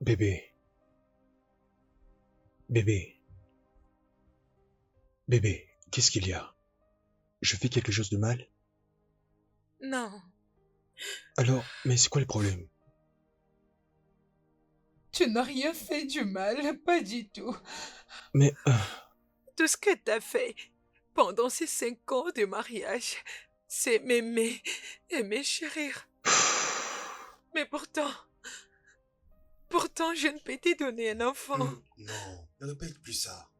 Bébé, bébé, bébé, qu'est-ce qu'il y a? Je fais quelque chose de mal? Non, Alors, mais c'est quoi le problème? Tu n'as rien fait du mal, pas du tout. Mais, tout ce que t'as fait pendant ces 5 ans de mariage, c'est m'aimer et me chérir. Mais pourtant, je ne peux te donner un enfant. Non, ne répète plus ça.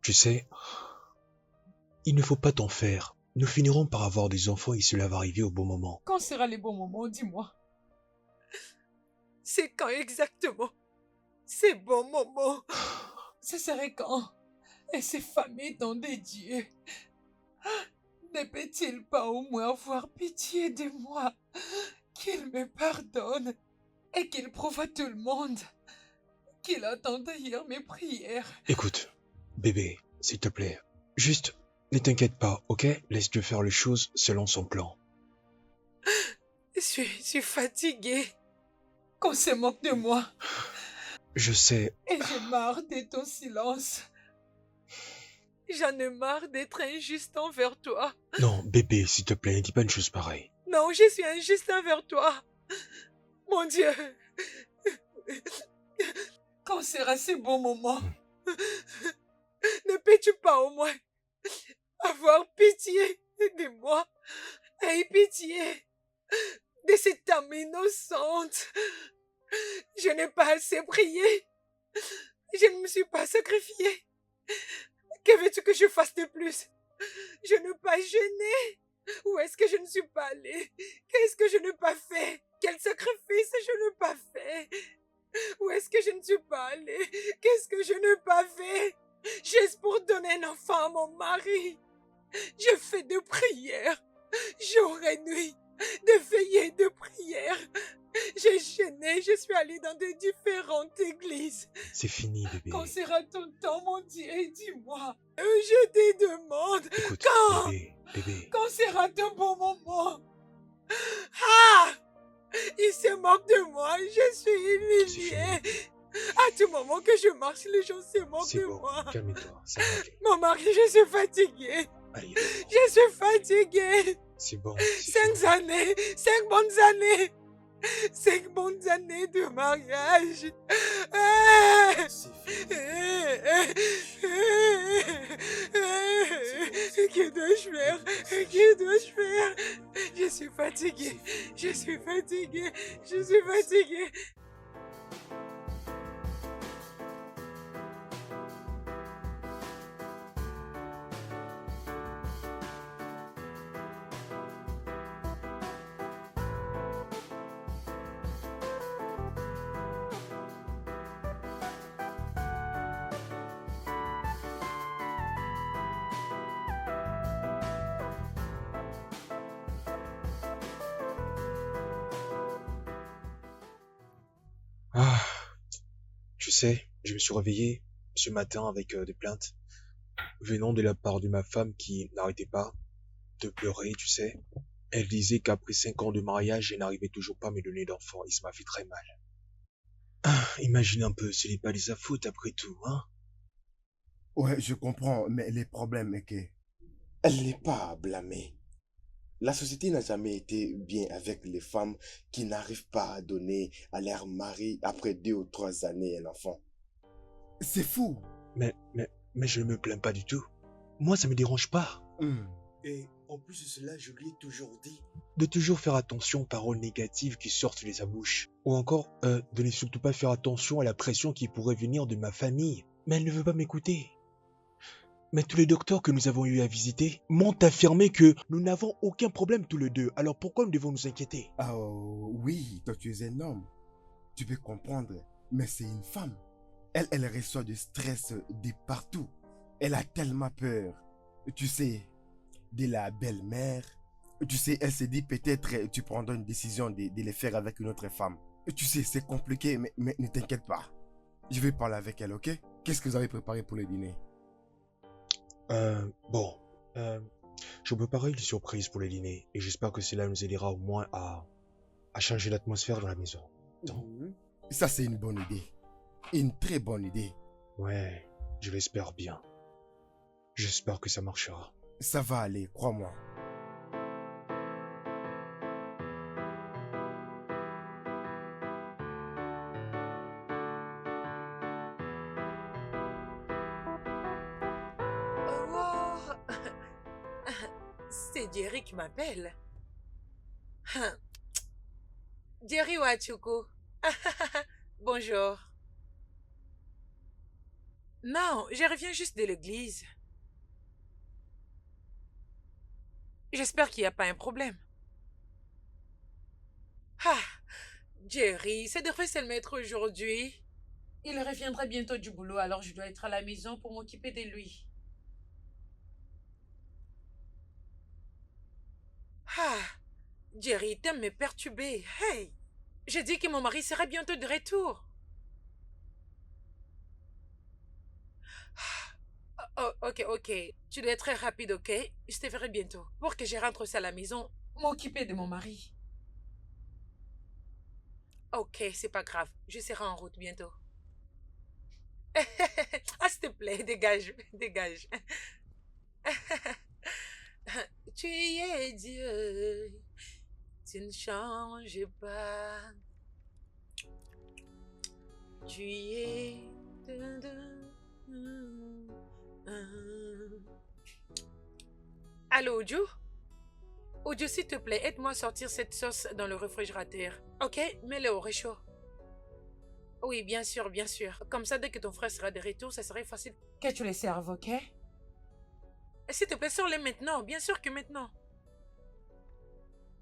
tu sais, il ne faut pas t'en faire. Nous finirons par avoir des enfants et cela va arriver au bon moment. Quand sera le bon moment, dis-moi. C'est quand exactement? C'est bon moment. Ce serait quand? Et ces femmes étant des dieux. Ne peut-il pas au moins avoir pitié de moi? Qu'il me pardonne et qu'il prouve à tout le monde qu'il attend d'ailleurs mes prières. Écoute, bébé, s'il te plaît, juste, ne t'inquiète pas, ok? Laisse Dieu faire les choses selon son plan. Je suis fatiguée. Qu'on se moque de moi. Je sais, Et j'ai marre de ton silence. J'en ai marre d'être injuste envers toi. non, bébé, s'il te plaît, ne dis pas une chose pareille. Non, je suis injuste envers toi. Mon Dieu. Quand sera ce bon moment? Ne peux-tu pas au moins avoir pitié de moi? Aie pitié de cette âme innocente. Je n'ai pas assez prié. Je ne me suis pas sacrifiée. Que veux-tu que je fasse de plus? Je n'ai pas gêné. Où est-ce que je ne suis pas allée? Qu'est-ce que je n'ai pas fait? Quel sacrifice je n'ai pas fait? Où est-ce que je ne suis pas allée? Qu'est-ce que je n'ai pas fait? Juste pour donner un enfant à mon mari. Je fais de prières, jour et nuit, de veillées de prières. J'ai gêné, je suis allée dans de différentes églises. C'est fini, bébé. Quand sera ton temps, mon Dieu? Dis-moi. Je te demande, Écoute, quand? bébé. Quand sera ton bon moment? Ah! Il se moque de moi, je suis C'est humiliée. fini. À tout moment que je marche, les gens se moquent C'est de bon, moi. calme-toi, ça va aller. Mon mari, je suis fatiguée. Allez, dors. Je suis fatiguée. C'est bon, c'est 5 fini. années, 5 bonnes années. 5 bonnes années de mariage. Ah! C'est fini. Que dois-je faire? Que dois-je faire? Je suis fatiguée. Je suis fatiguée. Je suis fatiguée. Ah, tu sais, je me suis réveillé ce matin avec des plaintes venant de la part de ma femme qui n'arrêtait pas de pleurer, tu sais. Elle disait qu'après 5 ans de mariage, elle n'arrivait toujours pas à me donner d'enfant et ça m'a fait très mal. Ah, imagine un peu, ce n'est pas de sa faute après tout, hein? Ouais, je comprends, mais le problème est que Elle n'est pas à blâmer. La société n'a jamais été bien avec les femmes qui n'arrivent pas à donner à leur mari après 2 ou 3 années un enfant. c'est fou. Mais je ne me plains pas du tout. Moi, ça me dérange pas Hmm. Et en plus de cela, je lui ai toujours dit. de toujours faire attention aux paroles négatives qui sortent de sa bouche. Ou encore, de ne surtout pas faire attention à la pression qui pourrait venir de ma famille. Mais elle ne veut pas m'écouter. Mais tous les docteurs que nous avons eu à visiter m'ont affirmé que nous n'avons aucun problème tous les deux. Alors pourquoi nous devons nous inquiéter? Ah oui, toi tu es un homme. Tu peux comprendre, mais c'est une femme. Elle reçoit du stress de partout. Elle a tellement peur. Tu sais, de la belle-mère. Tu sais, elle se dit peut-être tu prendras une décision de le faire avec une autre femme. Tu sais, c'est compliqué, mais ne t'inquiète pas. Je vais parler avec elle, ok? Qu'est-ce que vous avez préparé pour le dîner? Bon, je préparerai une surprise pour le dîner et j'espère que cela nous aidera au moins à changer l'atmosphère dans la maison. Non? Ça, c'est une bonne idée. Une très bonne idée. Ouais, je l'espère bien. J'espère que ça marchera. Ça va aller, crois-moi. Oh, c'est Jerry qui m'appelle. Jerry Wachuku. Bonjour. Non, je reviens juste de l'église. J'espère qu'il n'y a pas un problème. Ah, Jerry, ça devrait se le mettre aujourd'hui. Il reviendra bientôt du boulot, alors je dois être à la maison pour m'occuper de lui. Ah, Jerry, t'aimes me perturber. Hey, j'ai dit que mon mari serait bientôt de retour. Oh, ok. Tu dois être très rapide, ok? Je te verrai bientôt. Pour que je rentre aussi à la maison. M'occuper de mon mari. Ok, c'est pas grave. Je serai en route bientôt. Ah, s'il te plaît, dégage. Tu es Dieu. Tu ne changes pas. Tu es... Allô, Ojo? Ojo, s'il te plaît, aide-moi à sortir cette sauce dans le réfrigérateur. Ok? Mets-le au réchaud. Oui, bien sûr. Comme ça, dès que ton frère sera de retour, ça serait facile. Que tu les serves, ok? S'il te plaît, sors-les maintenant. Bien sûr que maintenant.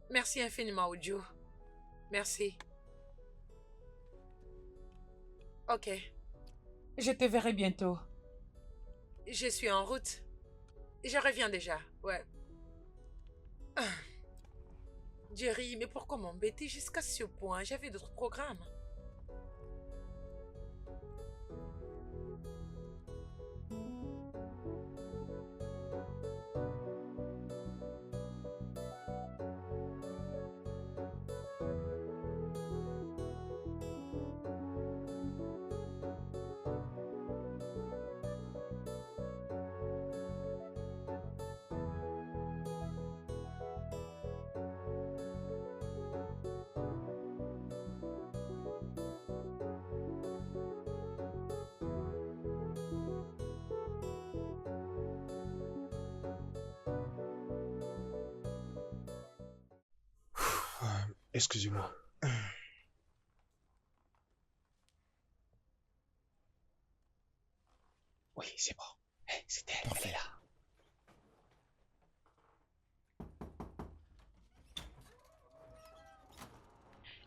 Merci infiniment, Ojo. Merci. Ok. Je te verrai bientôt. Je suis en route. Je reviens déjà, ouais. Ah. Jerry, mais pourquoi m'embêter jusqu'à ce point? J'avais d'autres programmes. Excusez-moi. Oui, c'est bon. C'était elle, elle est là.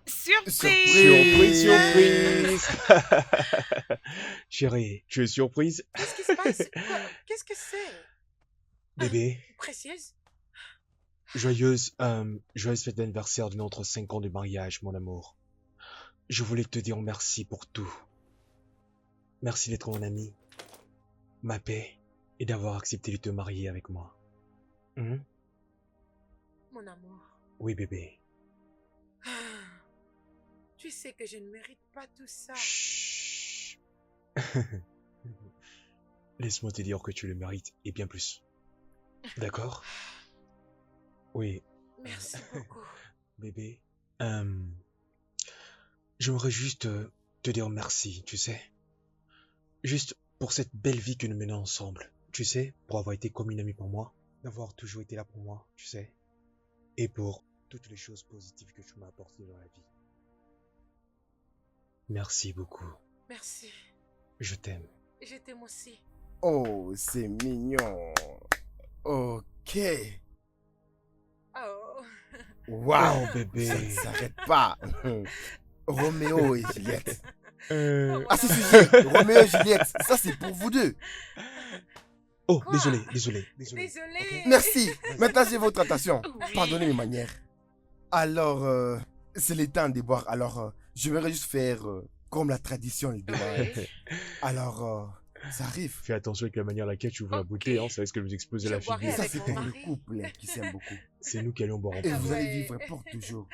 Surprise! Surprise! Chérie, tu es surprise? Qu'est-ce qui se passe? Qu'est-ce que c'est? Bébé, Précieuse? joyeuse fête d'anniversaire de notre 5 ans de mariage, mon amour. Je voulais te dire merci pour tout. Merci d'être mon ami, ma paix, et d'avoir accepté de te marier avec moi. Hein? Mon amour. Oui, bébé. Ah, tu sais que je ne mérite pas tout ça. Chut. Laisse-moi te dire que tu le mérites, et bien plus. D'accord? Oui, Merci beaucoup. bébé. J'aimerais juste te dire merci, tu sais. Juste pour cette belle vie que nous menons ensemble. Tu sais, pour avoir été comme une amie pour moi. D'avoir toujours été là pour moi, tu sais. Et pour toutes les choses positives que tu m'as apportées dans la vie. Merci beaucoup. Merci. Je t'aime. Je t'aime aussi. Oh, c'est mignon. Ok. Oh. Waouh, Oh, bébé. ça ne s'arrête pas. Roméo et Juliette. Euh, Ah, si. Roméo et Juliette, ça c'est pour vous deux. Oh, Quoi? désolé. Désolée. Merci. Maintenant, j'ai votre attention. Oui. Pardonnez mes manières. Alors, c'est le temps de boire. Alors, je vais juste faire comme la tradition le demande. Oui. Alors, ça arrive. Fais attention avec la manière à laquelle tu ouvres la Ok. bouteille, hein, ça risque de nous exploser Je la boirai figure. Ça, avec c'est mon pour le mari. couple qui s'aime beaucoup. C'est nous qui allons boire en Et premier. vous allez Ouais. vivre pour toujours.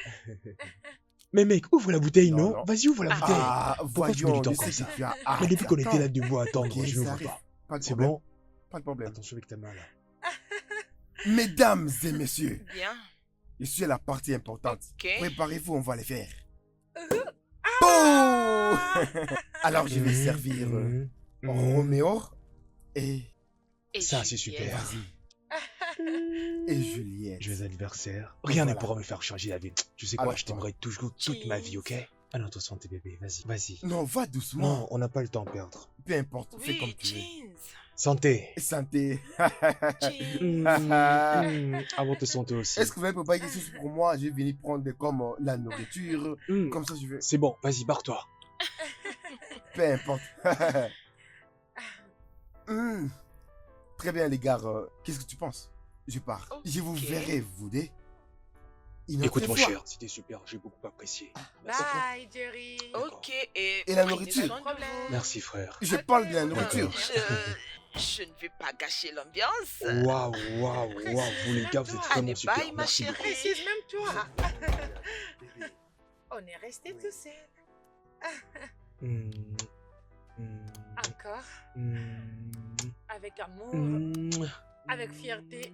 Mais mec, ouvre la bouteille, Non, non? non. Vas-y, ouvre la bouteille. Ah, Pourquoi tu mets du voyons, temps je comme sais ça? que tu as Mais hâte. depuis qu'on était là Attends. debout à attendre, Ok, je ça n'ouvre arrive. pas. Pas de C'est problème. bon? Pas de problème. Attention avec ta main là. Mesdames et messieurs, Bien. je suis à la partie importante. Ok. Préparez-vous, on va les faire. Ah! Oh! Alors je vais servir Roméo et Et Ça, c'est Juliette. super. et Juliette. Joyeux anniversaire. Rien ne Voilà. pourra me faire changer la vie. Tu sais quoi, Alors, je t'aimerai toujours toute ma vie, ok? Alors, toi, santé bébé, vas-y, vas-y. Non, va doucement. Non, on n'a pas le temps à perdre. Peu importe, fais comme Oui, tu veux. jeans. Santé. Santé. Jeans. Avant de santé aussi. Est-ce que vous avez préparé quelque chose pour moi? Je vais venir prendre comme la nourriture. Hmm, Comme ça, je vais. C'est bon, vas-y, barre-toi. Peu importe. Hmm. Très bien, les gars. Qu'est-ce que tu penses? Je pars. Je vous Ok. verrai, vous deux. Une autre Écoute, mon fois. cher, c'était super, j'ai beaucoup apprécié. Merci. Bye, Jerry. Ok, et Et la prenez nourriture? soin de Problème. vous. Merci, frère. Je parle de la Non, nourriture. je ne vais pas gâcher l'ambiance. Waouh, waouh, waouh, vous les gars, vous êtes Allez, vraiment super. bye, ma Merci chérie. beaucoup. Précise même toi. On est resté tout seul. Hmm, hmm, Encore. hmm, Avec amour. hmm. Avec fierté.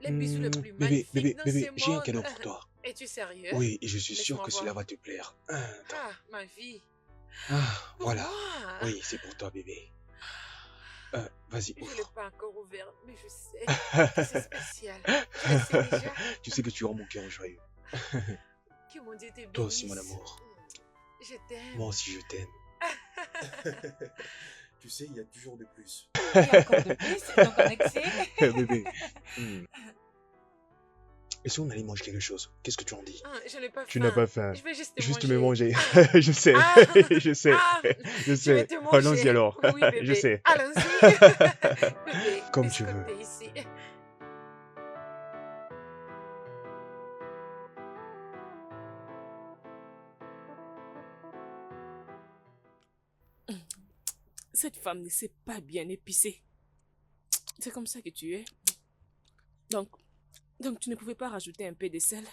Les bisous les plus Bébé, magnifiques bébé, dans bébé, ce j'ai un monde. cadeau pour toi. Es-tu sérieux? Oui, et je suis sûr Laisse-moi que voir. cela va te plaire. Ah, ma vie. Ah, Pour voilà. moi. Oui, c'est pour toi, bébé. Vas-y, Je ne l'ai ouvre. pas encore ouvert, mais je sais que c'est spécial. Je le sais déjà. Tu sais que tu rends mon cœur joyeux. Que mon Dieu te bénisse. Toi aussi, mon amour. Je t'aime. Moi aussi, je t'aime. Tu sais, il y a toujours de plus. Il y a encore de plus, donc on excès. Bébé. Hmm. Est-ce qu'on allait manger quelque chose? Qu'est-ce que tu en dis? Ah, je n'ai pas faim. Tu n'as pas faim. Je vais juste te Juste manger. me manger. Ah. Je sais. Ah. Je sais. Ah, Je je vais sais. te manger. Allons-y alors. Oui, bébé. Je sais. Allons-y. Bébé, Comme laisse tu veux. compter ici. Cette femme ne sait pas bien épicer. C'est comme ça que tu es. Donc tu ne pouvais pas rajouter un peu de sel.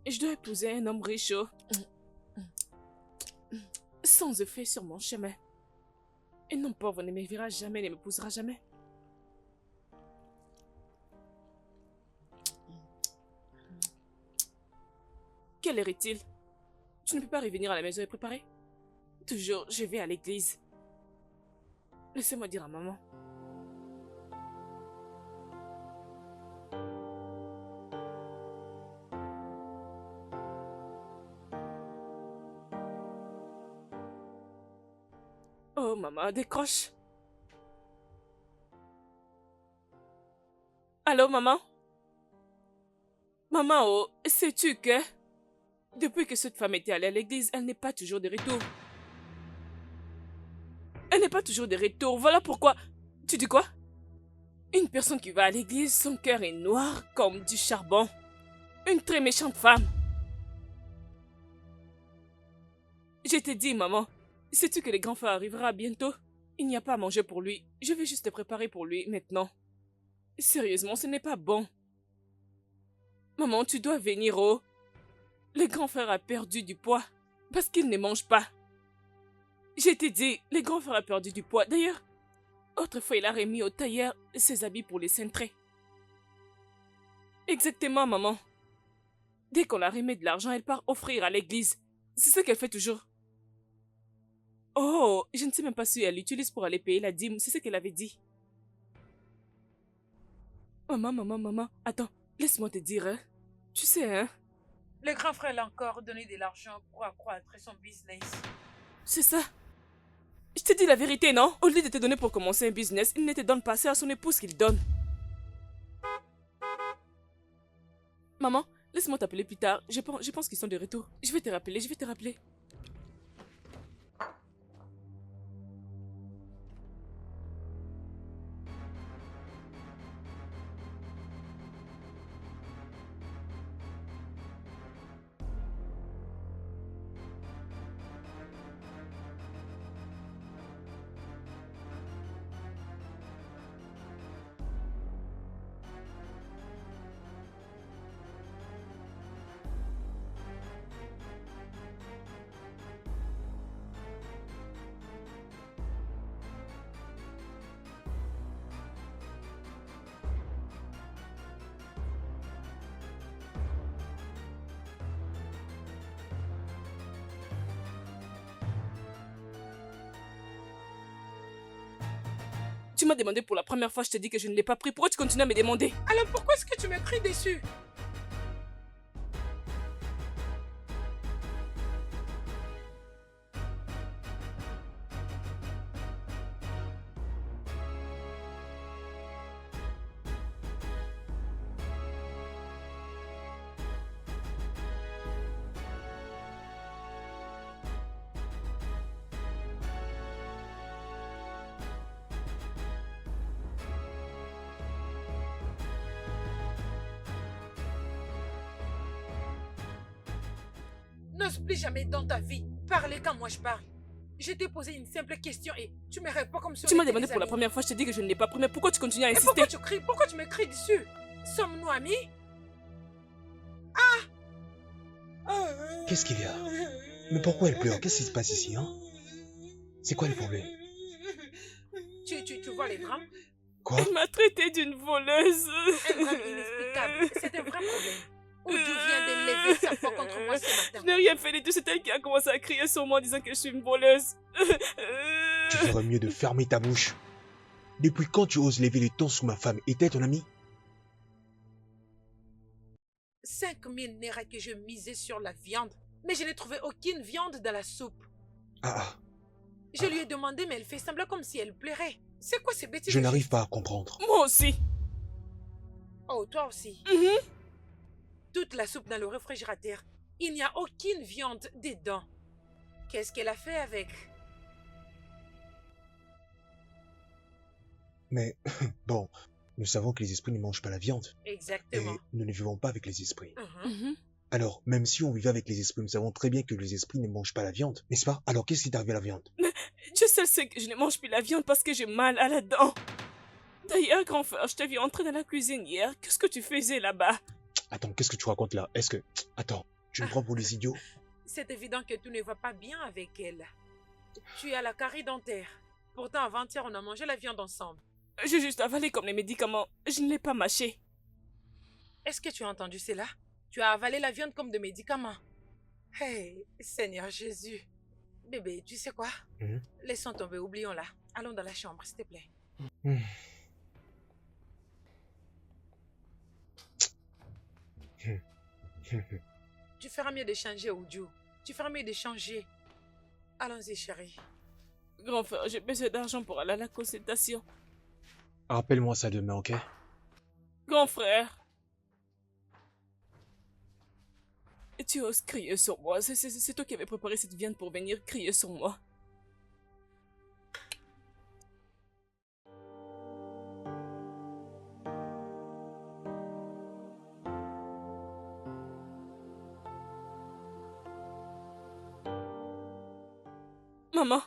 Je dois épouser un homme riche, oh. Sans effet sur mon chemin. Et non, pauvre, ne me verra jamais, ne m'épousera jamais. Quelle heure est-il? Tu ne peux pas revenir à la maison et préparer? Toujours, je vais à l'église. Laissez-moi dire à maman. Oh, maman, décroche. Allô, maman? Maman, oh, sais-tu que... Depuis que cette femme était allée à l'église, elle n'est pas toujours de retour. Elle n'est pas toujours de retour. Voilà pourquoi... Tu dis quoi? Une personne qui va à l'église, son cœur est noir comme du charbon. Une très méchante femme. Je t'ai dit, maman. Sais-tu que le grand frère arrivera bientôt? Il n'y a pas à manger pour lui. Je vais juste te préparer pour lui maintenant. Sérieusement, ce n'est pas bon. Maman, tu dois venir, oh. Le grand frère a perdu du poids parce qu'il ne mange pas. Je t'ai dit, le grand frère a perdu du poids. D'ailleurs, autrefois, il a remis au tailleur ses habits pour les cintrer. Exactement, maman. Dès qu'on la remet de l'argent, elle part offrir à l'église. C'est ce qu'elle fait toujours. Oh, je ne sais même pas si elle l'utilise pour aller payer la dîme. C'est ce qu'elle avait dit. Maman. Attends, laisse-moi te dire, hein. Tu sais, hein. Le grand frère l'a encore donné de l'argent pour accroître son business. C'est ça. Je te dis la vérité, non? Au lieu de te donner pour commencer un business, il ne te donne pas, c'est à son épouse qu'il donne. Maman, laisse-moi t'appeler plus tard. Je pense qu'ils sont de retour. Je vais te rappeler. Tu m'as demandé pour la première fois, je t'ai dit que je ne l'ai pas pris. Pourquoi tu continues à me demander? Alors pourquoi est-ce que tu me cries dessus? N'ose plus jamais dans ta vie parler quand moi je parle. Je t'ai posé une simple question et tu me réponds comme si on Tu m'as était demandé des pour la amis. première fois, je t'ai dit que je ne l'ai pas pris. Mais pourquoi tu continues à Et insister? pourquoi tu cries? Pourquoi tu me cries dessus? Sommes-nous amis? Qu'est-ce qu'il y a? Mais pourquoi elle pleure? Qu'est-ce qui se passe ici, hein? C'est quoi le problème? Tu vois les drames? Quoi? Elle m'a traité d'une voleuse. Un drame inexplicable. C'est un vrai problème. Oudou vient d'élever sa voix contre moi ce Je matin. n'ai rien fait du tout, c'est elle qui a commencé à crier sur moi en disant que je suis une voleuse. Tu ferais mieux de fermer ta bouche. Depuis quand tu oses lever le ton sur ma femme? Était ton ami? 5000 naira que je misais sur la viande. Mais je n'ai trouvé aucune viande dans la soupe. Ah, Je lui ai demandé, mais elle fait semblant comme si elle pleurait. C'est quoi ces bêtises? je n'arrive pas à comprendre. Moi aussi. Oh, toi aussi. Mhm. Toute la soupe dans le réfrigérateur. Il n'y a aucune viande dedans. Qu'est-ce qu'elle a fait avec? Mais, bon, nous savons que les esprits ne mangent pas la viande. Et Exactement. nous ne vivons pas avec les esprits. Mhm. Mhm. Alors, même si on vivait avec les esprits, nous savons très bien que les esprits ne mangent pas la viande, n'est-ce pas? Alors, qu'est-ce qui t'est arrivé à la viande? Je sais que je ne mange plus la viande parce que j'ai mal à la dent. D'ailleurs, grand frère, je t'ai vu entrer dans la cuisine hier. Qu'est-ce que tu faisais là-bas? Attends, qu'est-ce que tu racontes là? Est-ce que... Attends, tu me prends pour les idiots? C'est évident que tout ne va pas bien avec elle. Tu as la carie dentaire. Pourtant, avant-hier, on a mangé la viande ensemble. J'ai juste avalé comme les médicaments. Je ne l'ai pas mâché. Est-ce que tu as entendu cela? Tu as avalé la viande comme de médicaments. Hey, Seigneur Jésus. Bébé, tu sais quoi? Mhm. Laissons tomber, oublions-la. Allons dans la chambre, s'il te plaît. Hmm. Tu feras mieux de changer, Oudjou. Tu feras mieux de changer. Allons-y, chérie. Grand frère, j'ai besoin d'argent pour aller à la consultation. Rappelle-moi ça demain, ok? Grand frère. Et tu oses crier sur moi. C'est toi qui avais préparé cette viande pour venir crier sur moi. Maman,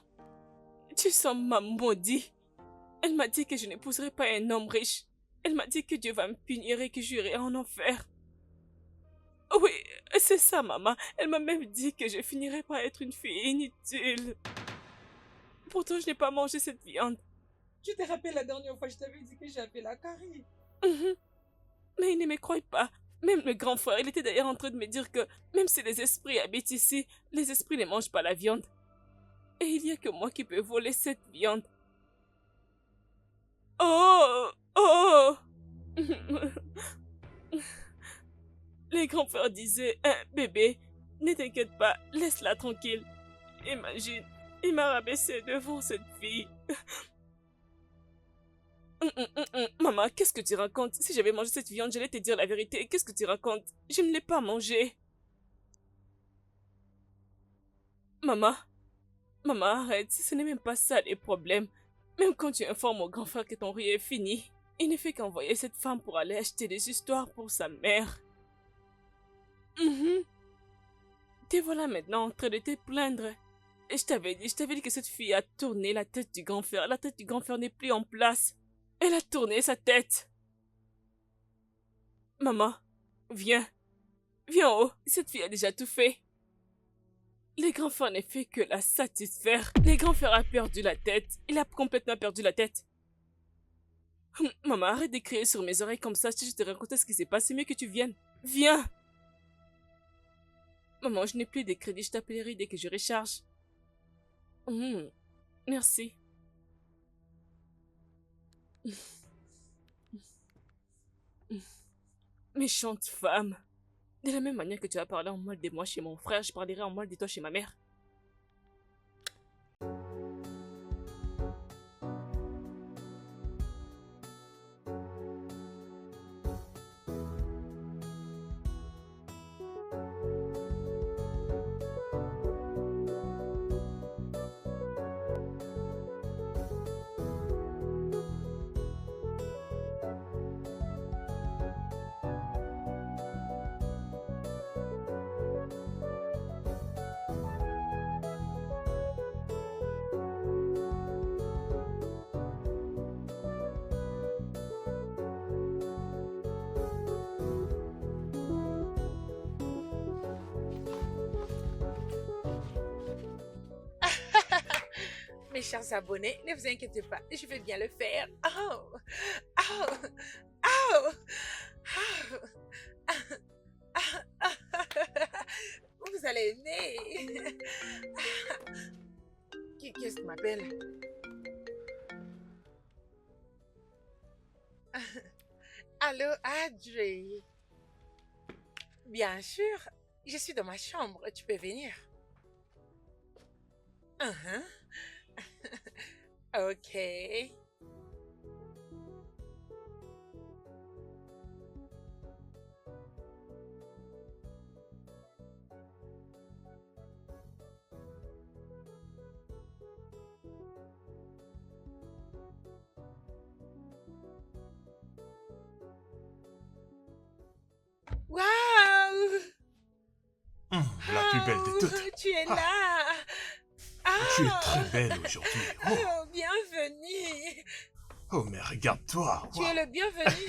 tu sens ma maudit. Elle m'a dit que je n'épouserai pas un homme riche. Elle m'a dit que Dieu va me punir et que j'irai en enfer. Oui, c'est ça, maman. Elle m'a même dit que je finirai par être une fille inutile. Pourtant, je n'ai pas mangé cette viande. Tu te rappelles la dernière fois, je t'avais dit que j'avais la carie. Mhm. Mais il ne me croit pas. Même le grand frère, il était d'ailleurs en train de me dire que même si les esprits habitent ici, les esprits ne mangent pas la viande. Et il n'y a que moi qui peux voler cette viande. Oh! Oh! Les grands frères disaient, bébé, ne t'inquiète pas, laisse-la tranquille. Imagine, il m'a rabaissé devant cette fille. Maman, qu'est-ce que tu racontes? Si j'avais mangé cette viande, j'allais te dire la vérité. Qu'est-ce que tu racontes? Je ne l'ai pas mangée. Maman, arrête, ce n'est même pas ça les problèmes. Même quand tu informes au grand frère que ton riz est fini, il ne fait qu'envoyer cette femme pour aller acheter des histoires pour sa mère. Te voilà maintenant en train de te plaindre. Et je t'avais dit que cette fille a tourné la tête du grand frère. La tête du grand frère n'est plus en place. Elle a tourné sa tête. Maman, viens. Viens en haut, cette fille a déjà tout fait. Les grands frères ne fait que la satisfaire. Les grands frères a perdu la tête. Il a complètement perdu la tête. Maman, arrête de crier sur mes oreilles comme ça. Si je te racontais ce qui s'est passé, mieux que tu viennes. Viens. Maman, je n'ai plus de crédit. Je t'appellerai dès que je recharge. Merci. Méchante femme. De la même manière que tu as parlé en mal de moi chez mon frère, je parlerai en mal de toi chez ma mère. Mes chers abonnés, ne vous inquiétez pas, je vais bien le faire. Oh, oh, oh, oh. Vous allez aimer. Qui est-ce qui m'appelle? Allô, Audrey. Bien sûr, je suis dans ma chambre, tu peux venir. Uh-huh. Ok. Waouh! La plus belle de toutes. Oh, tu es là. Tu es très belle aujourd'hui. Oh, Oh, bienvenue. oh, mais regarde-toi. Tu es le bienvenu.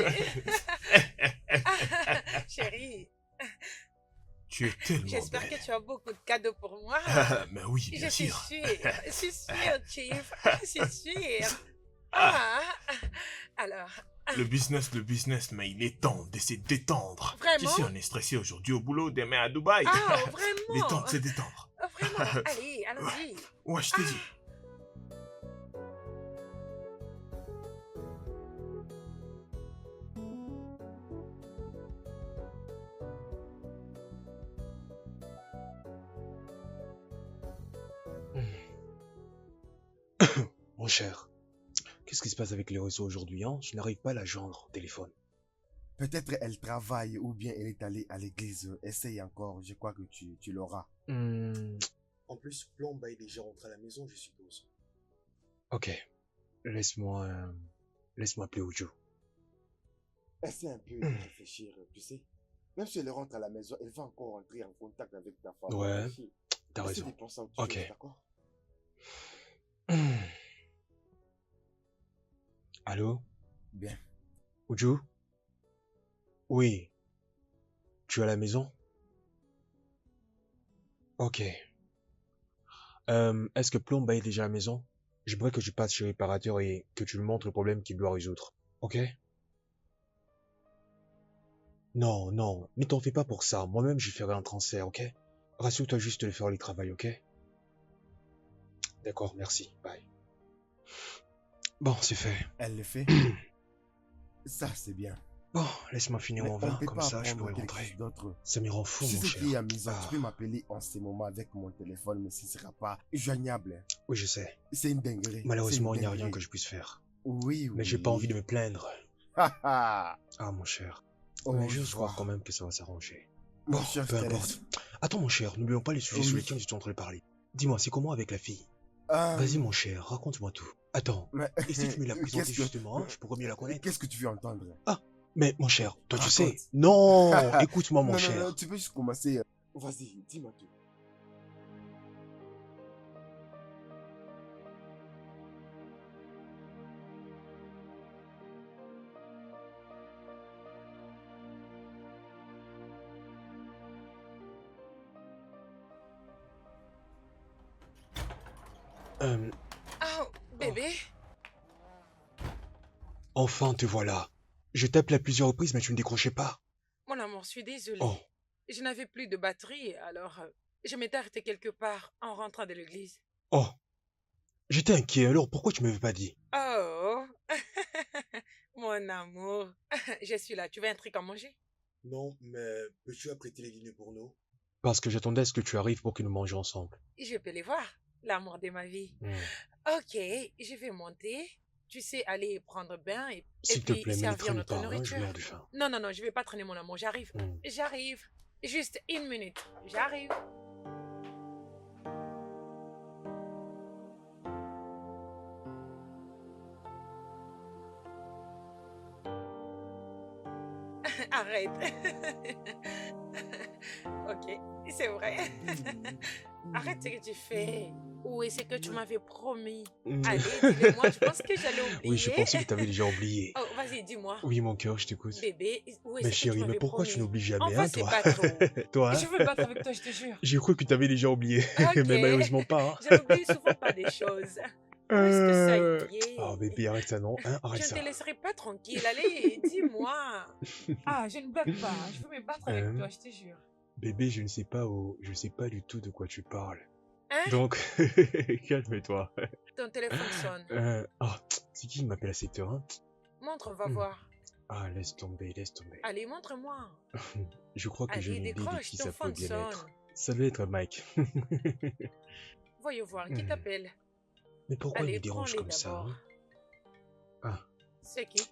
Chérie, Tu es tellement j'espère belle. que tu as beaucoup de cadeaux pour moi. Mais oui, Je bien suis sûr. sûre, je suis sûre, Chief, je suis sûre. Ah, alors, Le business, mais il est temps de se détendre. Vraiment? Tu sais, on est stressé aujourd'hui au boulot, demain à Dubaï. ah, Il est temps vraiment? de se détendre. Oh, vraiment? Allez, allons-y. Ouais, je t'ai dit. Mon cher, qu'est-ce qui se passe avec les réseaux aujourd'hui, hein? Je n'arrive pas à la joindre au téléphone. Peut-être elle travaille ou bien elle est allée à l'église. Essaye encore, je crois que tu l'auras. En plus, Plombe est déjà rentré à la maison, je suppose. Ok, laisse-moi appeler Uju. Essaie un peu de réfléchir, tu sais. Même si elle rentre à la maison, elle va encore entrer en contact avec ta femme. Ouais, Réfléchis. t'as Essaie raison. de penser à autre Ok. chose, d'accord? Allô? Bien. Uju? Oui. Tu es à la maison? Ok. Est-ce que Plomba est déjà à la maison? J'aimerais que tu passes chez le réparateur et que tu lui montres le problème qu'il doit résoudre. Ok? Non, non, ne t'en fais pas pour ça. Moi-même, je ferai un transfert, ok? Rassure-toi juste de faire le travail, ok? D'accord, merci. Bye. Bon, c'est fait. Elle le fait. Ça, c'est bien. Bon, laisse-moi finir Mais mon on vin, peut comme pas ça je apprendre pourrai quelque rentrer. chose d'autre. Ça me rend fou, Si mon ce cher. qui est amusant, Ah. tu peux m'appeler en ce moment avec mon téléphone, mais ce ne sera pas joignable. Oui, je sais. C'est une dinguerie. Malheureusement, C'est il n'y a une rien dinguerie. que je puisse faire. Oui, oui. Mais j'ai pas envie de me plaindre. Ah, Ah, mon cher. oh, Mais je j'ose croire vois. quand même que ça va s'arranger. Mon Bon, cher peu Scarlett. importe. Attends, mon cher, n'oublions pas les sujets sur Oui. lesquels nous étions en train de parler. Dis-moi, c'est comment avec la fille? Ah, Vas-y, mon cher, raconte-moi tout. Attends, mais- et si tu me la présentes qu'est-ce que- justement, je pourrais mieux la connaître. Qu'est-ce que tu veux entendre? Mais, mon cher, toi, tu sais. Raconte. Non, écoute-moi, mon non, cher. non, tu peux juste commencer. Vas-y, dis-moi tout. Oh, bébé. Enfin, te voilà. Je t'appelais à plusieurs reprises, mais tu ne décrochais pas. Mon amour, je suis désolée. Oh, Je n'avais plus de batterie, alors je m'étais arrêtée quelque part en rentrant de l'église. oh. J'étais inquiet, alors pourquoi tu m'avais pas dit? Oh, Mon amour, je suis là. Tu veux un truc à manger? Non, mais peux-tu apprêter les dîners pour nous? Parce que j'attendais à ce que tu arrives pour que nous mangions ensemble. Je peux les voir. L'amour de ma vie. Ok, je vais monter. Tu sais, aller prendre bain et S'il te puis plaît, mais ne servir traîne notre pas, hein, je nourriture. meurs de faim. Non, non, non, je vais pas traîner mon amour. J'arrive. J'arrive. Juste une minute. J'arrive. Arrête. Ok, c'est vrai. Arrête ce que tu fais. Oui, c'est que tu m'avais promis. Allez, dis-le-moi. Tu penses que j'allais oublier? Oui, je pensais que tu avais déjà oublié. Oh, vas-y, dis-moi. Oui, mon cœur, je t'écoute. Bébé, où Mais est-ce que tu chérie, mais m'avais pourquoi tu promis? n'oublies jamais, Enfin, hein, c'est toi? pas trop. Toi, hein? Je veux me battre avec toi, je te jure. J'ai cru que tu avais déjà oublié. Ok. Mais malheureusement pas, hein. Je n'oublie souvent pas des choses. Où est-ce que ça y est? Oh, bébé, arrête ça, non? Hein, arrête Je ne ça. te laisserai pas tranquille. Allez, dis-moi. Ah, je ne blague pas. Je veux me battre avec toi, je te jure. Bébé, je ne sais pas du tout de quoi tu parles. Hein? Donc, calme-toi. Ton téléphone sonne. C'est qui qui m'appelle à cette heure, hein? Montre, on va voir. Ah, laisse tomber, laisse tomber. Allez, montre-moi. Je crois que j'ai Allez, une idée de décroche, qui ton ça peut phone bien sonne. être. Ça doit être Mike. Voyons voir, qui t'appelle? Mais pourquoi il Allez, me dérange prends-les comme ça, d'abord. hein? C'est qui?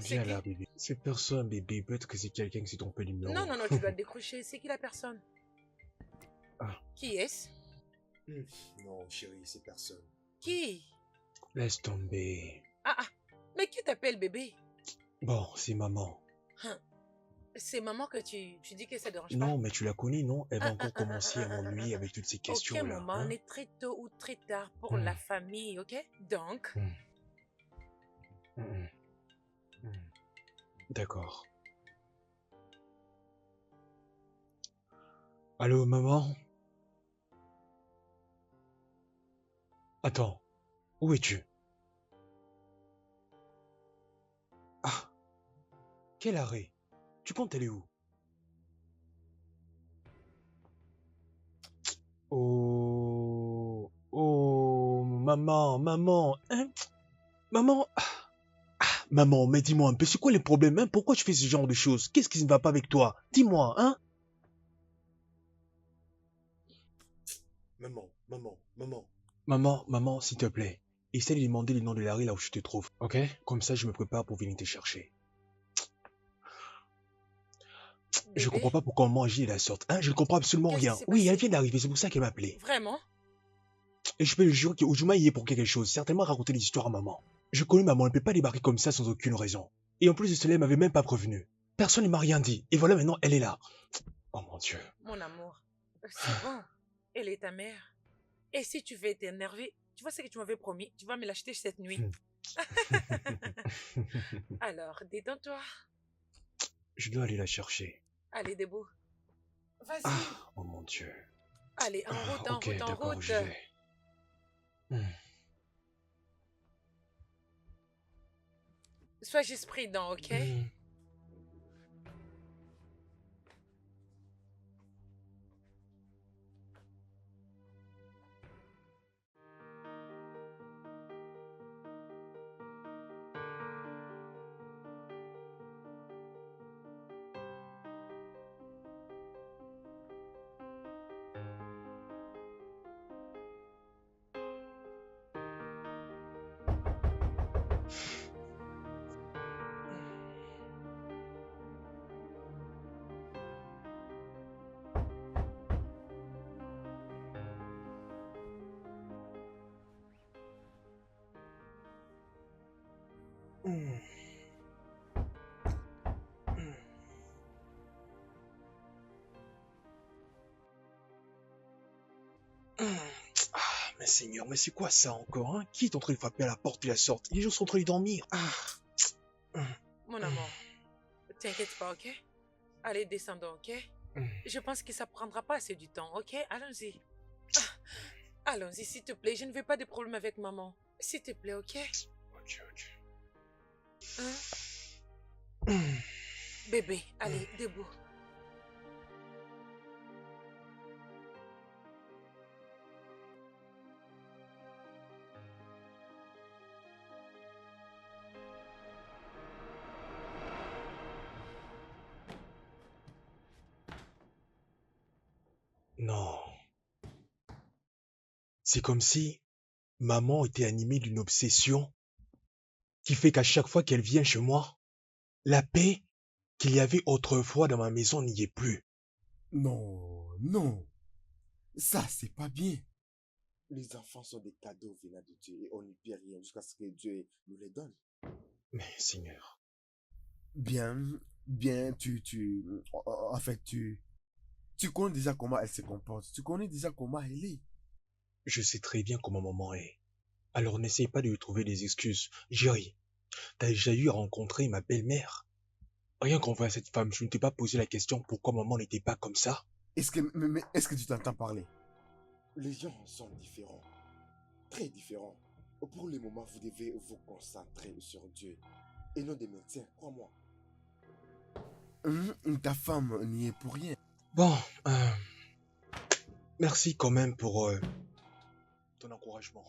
C'est Viens qui? là, bébé. C'est personne, bébé. Peut-être que c'est quelqu'un qui s'est trompé de numéro. Non, non, non, tu dois décrocher. C'est qui la personne? Ah. Qui est-ce? Non, chérie, c'est personne. Qui? Laisse tomber. Ah, mais qui t'appelle bébé? Bon, c'est maman. C'est maman que tu dis que ça dérange pas? Non, mais tu la connais, non? Elle va encore commencer à m'ennuyer avec toutes ces questions-là. Ok, maman, on est très tôt ou très tard pour la famille, ok? Donc... D'accord. Allô, maman? Attends, où es-tu? Ah, quel arrêt? Tu comptes aller où? Oh, maman, hein? Maman, maman, mais dis-moi un peu, c'est quoi les problèmes, hein? Pourquoi tu fais ce genre de choses? Qu'est-ce qui ne va pas avec toi? Dis-moi, hein? Maman, s'il te plaît, essaie de demander le nom de Larry là où je te trouve, ok? Comme ça, je me prépare pour venir te chercher. Je comprends pas pourquoi maman agit de la sorte, hein? Je ne comprends absolument rien. Oui, elle vient d'arriver, c'est pour ça qu'elle m'a appelé. Vraiment? Et je peux le jurer qu'Ojuma y est pour quelque chose, certainement raconter des histoires à maman. Je connais maman, elle ne peut pas débarquer comme ça sans aucune raison. Et en plus de cela, elle m'avait même pas prévenu. Personne ne m'a rien dit. Et voilà, maintenant, elle est là. Oh mon Dieu. Mon amour, c'est bon. Elle est ta mère. Et si tu veux t'énerver, tu vois ce que tu m'avais promis, tu vas me l'acheter cette nuit. Alors, détends-toi. Je dois aller la chercher. Allez, debout. Vas-y. Oh mon Dieu. Allez, en route, en ok, route, en d'accord, route. je vais. Sois juste prudent, ok? Mais Seigneur, mais c'est quoi ça encore, hein? Qui est en train de frapper à la porte de la sorte? Les gens sont en train de dormir. Mon amour, t'inquiète pas, ok? Allez, descendons, ok? Je pense que ça prendra pas assez du temps, ok? Allons-y. Allons-y, s'il te plaît. Je ne veux pas de problème avec maman. S'il te plaît, ok? Ok. Bébé, allez, debout. Non. C'est comme si maman était animée d'une obsession qui fait qu'à chaque fois qu'elle vient chez moi, la paix qu'il y avait autrefois dans ma maison n'y est plus. Non, non. Ça, c'est pas bien. Les enfants sont des cadeaux venant de Dieu et on n'y peut rien jusqu'à ce que Dieu nous les donne. Mais Seigneur, Bien, bien, en fait, tu connais déjà comment elle se comporte. Tu connais déjà comment elle est. je sais très bien comment maman est. Alors n'essaye pas de lui trouver des excuses. Jerry, t'as déjà eu à rencontrer ma belle-mère. Rien qu'en voyant cette femme, je ne t'ai pas posé la question pourquoi maman n'était pas comme ça. Est-ce que tu t'entends parler? Les gens sont différents, très différents. Pour le moment, vous devez vous concentrer sur Dieu et non des médecins, crois-moi. Ta femme n'y est pour rien. Bon, merci quand même pour ton encouragement.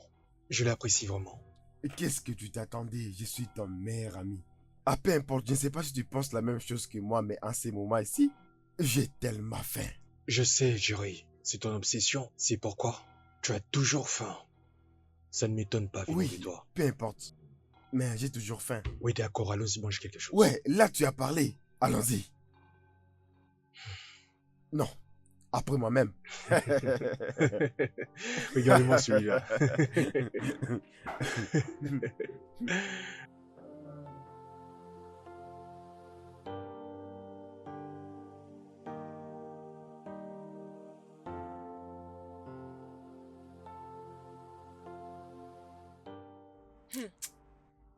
Je l'apprécie vraiment. Qu'est-ce que tu t'attendais? Je suis ton meilleur ami. Ah, peu importe, je ne sais pas si tu penses la même chose que moi, mais en ces moments ici, j'ai tellement faim. Je sais, Jerry, c'est ton obsession. C'est pourquoi tu as toujours faim. Ça ne m'étonne pas venant de Oui, toi. peu importe. Mais j'ai toujours faim. Oui, d'accord, allons-y manger quelque chose. Ouais, là tu as parlé. Allons-y. Non, après moi-même. Regardez-moi celui-là.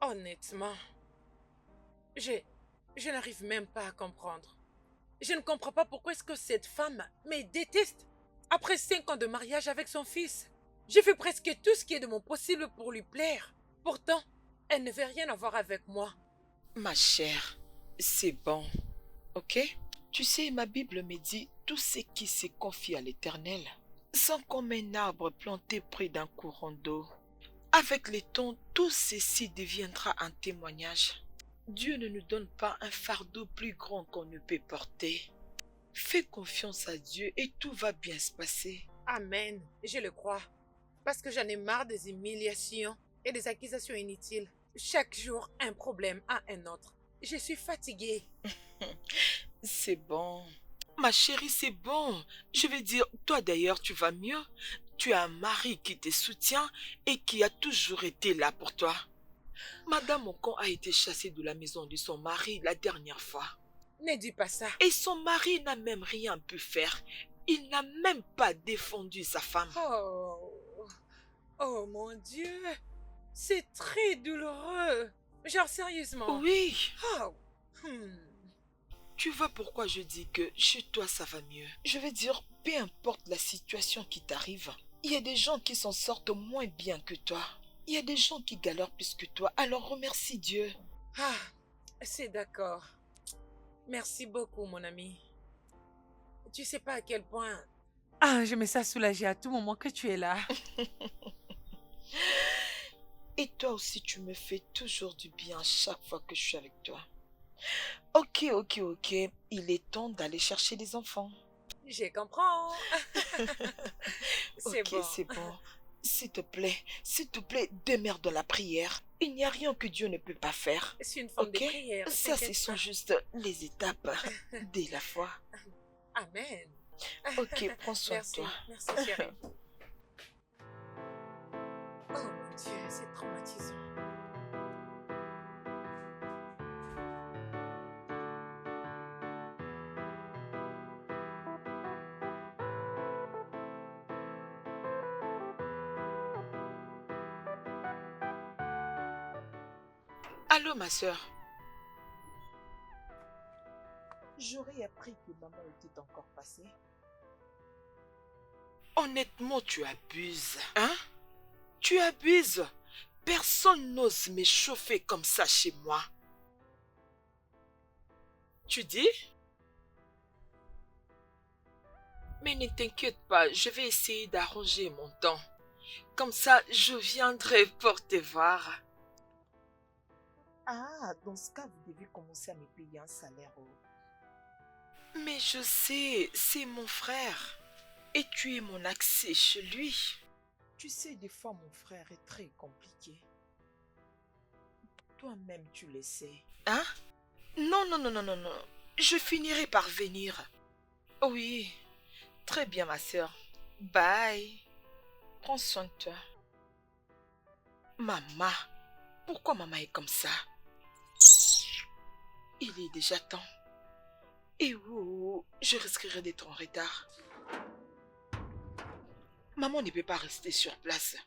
Honnêtement, je, je n'arrive même pas à comprendre. Je ne comprends pas pourquoi est-ce que cette femme me déteste. Après 5 ans de mariage avec son fils, j'ai fait presque tout ce qui est de mon possible pour lui plaire. Pourtant, elle ne veut rien avoir avec moi. Ma chère, c'est bon, ok? Tu sais, ma Bible me dit, tout ce qui se confie à l'Éternel sont comme un arbre planté près d'un courant d'eau. Avec le temps, tout ceci deviendra un témoignage. Dieu ne nous donne pas un fardeau plus grand qu'on ne peut porter. Fais confiance à Dieu et tout va bien se passer. Amen, je le crois. Parce que j'en ai marre des humiliations et des accusations inutiles. Chaque jour, un problème à un autre. Je suis fatiguée. C'est bon. Ma chérie, c'est bon. Je veux dire, toi d'ailleurs, tu vas mieux. Tu as un mari qui te soutient et qui a toujours été là pour toi. Madame Ocon a été chassée de la maison de son mari la dernière fois. Ne dis pas ça. Et son mari n'a même rien pu faire. Il n'a même pas défendu sa femme. Oh mon Dieu. C'est très douloureux. Genre sérieusement. Oui. Oh. Tu vois pourquoi je dis que chez toi ça va mieux. Je veux dire, peu importe la situation qui t'arrive, il y a des gens qui s'en sortent moins bien que toi. Il y a des gens qui galèrent plus que toi, alors remercie Dieu. Ah, c'est d'accord. Merci beaucoup, mon ami. Tu sais pas à quel point... Ah, je me sens soulagée à tout moment que tu es là. Et toi aussi, tu me fais toujours du bien chaque fois que je suis avec toi. Ok. Il est temps d'aller chercher les enfants. Je comprends. C'est bon. C'est bon. S'il te plaît, demeure dans la prière. Il n'y a rien que Dieu ne peut pas faire. C'est une forme de prière. Ça, ce sont juste les étapes de la foi. Amen. Ok, prends soin de toi. Merci chérie. Oh mon Dieu, c'est traumatisant. Allô, ma soeur. J'aurais appris que maman était encore passée. Honnêtement, tu abuses. Hein? Tu abuses. Personne n'ose me chauffer comme ça chez moi. Tu dis? Mais ne t'inquiète pas, je vais essayer d'arranger mon temps. Comme ça, je viendrai pour te voir. Ah, dans ce cas, vous devez commencer à me payer un salaire. Mais je sais, c'est mon frère. et tu es mon accès chez lui. Tu sais, des fois, mon frère est très compliqué. Toi-même, tu le sais. Hein? Non, non, non, non, non, non. Je finirai par venir. Oui, très bien, ma sœur. Bye. Prends soin de toi. Maman, pourquoi maman est comme ça? Il est déjà temps. Et où je risquerais d'être en retard. Maman ne peut pas rester sur place.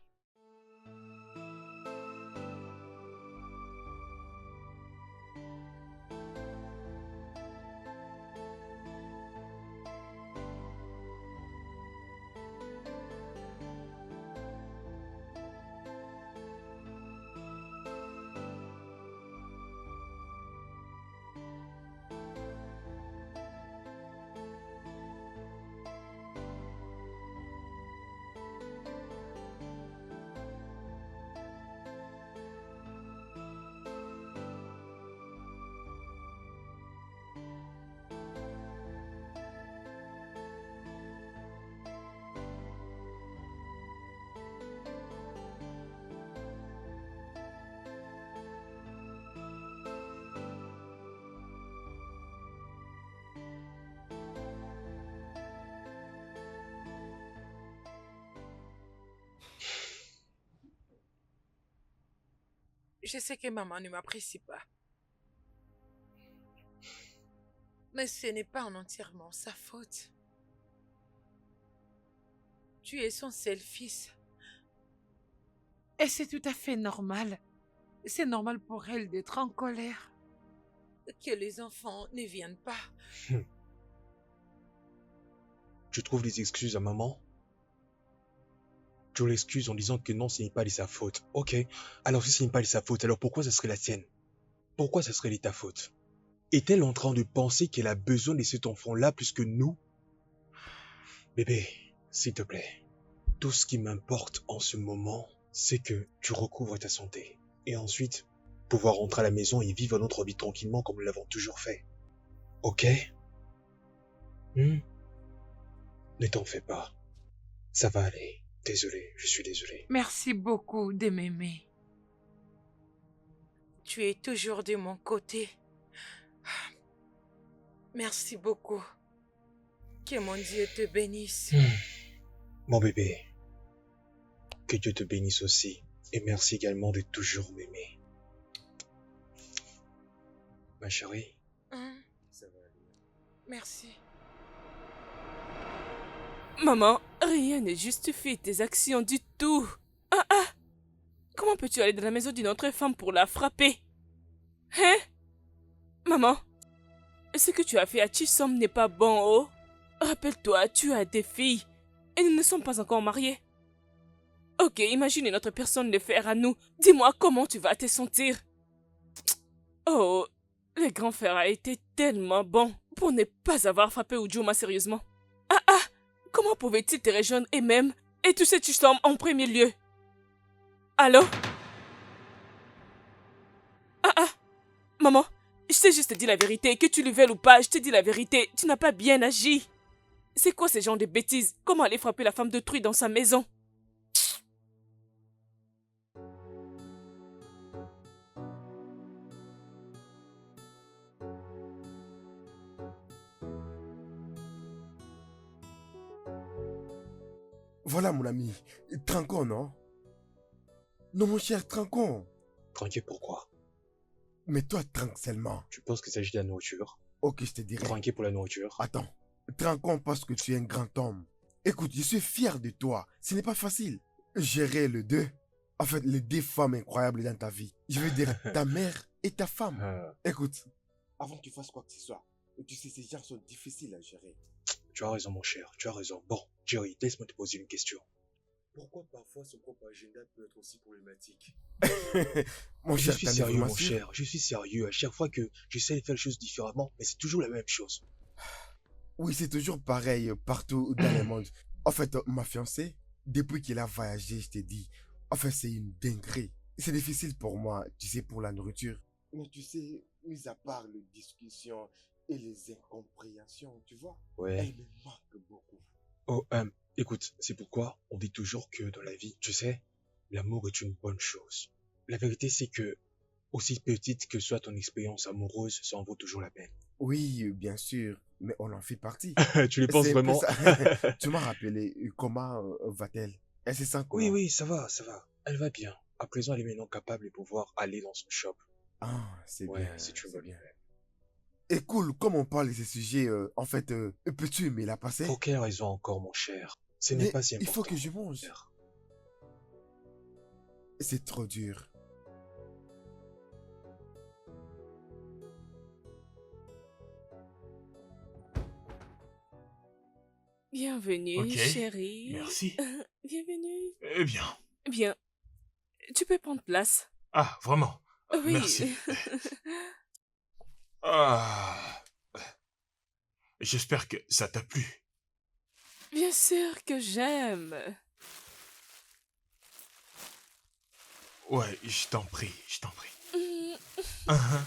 Je sais que maman ne m'apprécie pas. Mais ce n'est pas entièrement sa faute. Tu es son seul fils. Et c'est tout à fait normal. C'est normal pour elle d'être en colère. Que les enfants ne viennent pas. Tu trouves des excuses à maman? Tu l'excuses en disant que non, ce n'est pas de sa faute. Ok, alors si ce n'est pas de sa faute, alors pourquoi ce serait la sienne? Pourquoi ce serait de ta faute? Est-elle en train de penser qu'elle a besoin de cet enfant-là plus que nous? Bébé, s'il te plaît, tout ce qui m'importe en ce moment, c'est que tu recouvres ta santé. Et ensuite, pouvoir rentrer à la maison et vivre notre vie tranquillement comme nous l'avons toujours fait. Ok? Ne t'en fais pas. Ça va aller. Désolé, je suis désolé. Merci beaucoup de m'aimer. Tu es toujours de mon côté. Merci beaucoup. Que mon Dieu te bénisse. Mon bébé, que Dieu te bénisse aussi. Et merci également de toujours m'aimer. Ma chérie. Ça va aller. Merci. Maman, rien ne justifie tes actions du tout. Ah ah! Comment peux-tu aller dans la maison d'une autre femme pour la frapper? Hein? Maman, ce que tu as fait à Chisom n'est pas bon, oh. Rappelle-toi, tu as des filles et nous ne sommes pas encore mariés. Ok, imagine une autre personne le faire à nous. Dis-moi comment tu vas te sentir. Oh, le grand frère a été tellement bon pour ne pas avoir frappé Ujuma sérieusement. Ah ah! Comment pouvait-il te rejoindre et même et tu sais Chisom en premier lieu? Allô? Ah ah! Maman, je t'ai juste dit la vérité, que tu le veuilles ou pas, je t'ai dit la vérité, tu n'as pas bien agi. C'est quoi ce genre de bêtises? Comment aller frapper la femme d'autrui dans sa maison? Voilà, mon ami. Trinquons, non? Non, mon cher, trinquons. Tranquille, pourquoi? Mais toi, trinque seulement. Tu penses qu'il s'agit de la nourriture? Ok, je te dirai. Tranquille pour la nourriture. Attends. Trinquons parce que tu es un grand homme. Écoute, je suis fier de toi. Ce n'est pas facile. Gérer les deux. En fait, les deux femmes incroyables dans ta vie. Je veux dire, ta mère et ta femme. Écoute. Avant que tu fasses quoi que ce soit, tu sais, ces gens sont difficiles à gérer. Tu as raison, mon cher, tu as raison. Bon, Jerry, laisse-moi te poser une question. Pourquoi parfois son propre agenda peut être aussi problématique? Mon Je cher, suis t'as sérieux, mon l'information? cher, je suis sérieux. À chaque fois que j'essaie de faire les choses différemment, mais c'est toujours la même chose. Oui, c'est toujours pareil partout dans le monde. En fait, ma fiancée, depuis qu'elle a voyagé, je t'ai dit, en fait, c'est une dinguerie. C'est difficile pour moi, tu sais, pour la nourriture. Mais tu sais, mis à part les discussions et les incompréhensions, tu vois, Ouais. elle me manque beaucoup. Oh, Écoute, c'est pourquoi on dit toujours que dans la vie, tu sais, l'amour est une bonne chose. La vérité, c'est que, aussi petite que soit ton expérience amoureuse, ça en vaut toujours la peine. Oui, bien sûr, mais on en fait partie. Tu le penses C'est un peu vraiment? ça. Tu m'as rappelé, comment va-t-elle? Elle se sent Oui, comment? oui, ça va, ça va. Elle va bien. À présent, elle est maintenant capable de pouvoir aller dans son shop. Ah, c'est Ouais, bien, c'est une c'est bonne bien. nouvelle. Et cool, comme on parle de ces sujets, peux-tu me la passer? Pour quelle raison encore, mon cher? Ce n'est Mais pas si il faut important. que je mange. C'est trop dur. Bienvenue, Ok, chérie. merci. Bienvenue. Eh bien. Bien, tu peux prendre place. Ah, vraiment. Oui. Merci. Ah, j'espère que ça t'a plu. Bien sûr que j'aime. Ouais, je t'en prie, je t'en prie. Mm. Hein,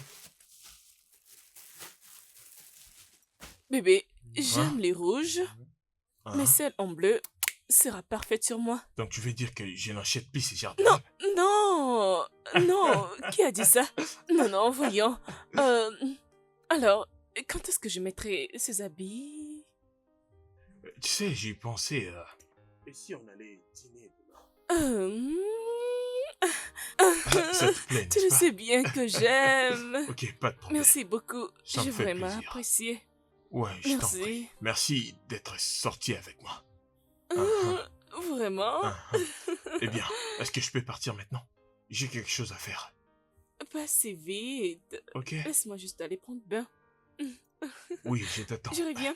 Bébé, hein, j'aime les rouges, mais hein. celle en bleu sera parfaite sur moi. Donc tu veux dire que je n'achète plus ces genres de Non, robes? non, non, qui a dit ça? Non, non, voyons. Euh, alors, quand est-ce que je mettrai ces habits? Tu sais, j'y pensé. Et si on allait dîner demain? Euh, Ça te plaît, Tu n'est-ce le pas? sais bien que j'aime. Ok, pas de problème. Merci beaucoup. Ça me J'ai fait vraiment plaisir. apprécié. Ouais, je t'en prie. Merci. Merci d'être sorti avec moi. Vraiment? Eh bien, est-ce que je peux partir maintenant? J'ai quelque chose à faire. Pas si vite. Ok? Laisse-moi juste aller prendre bain. Oui, je t'attends. Je reviens.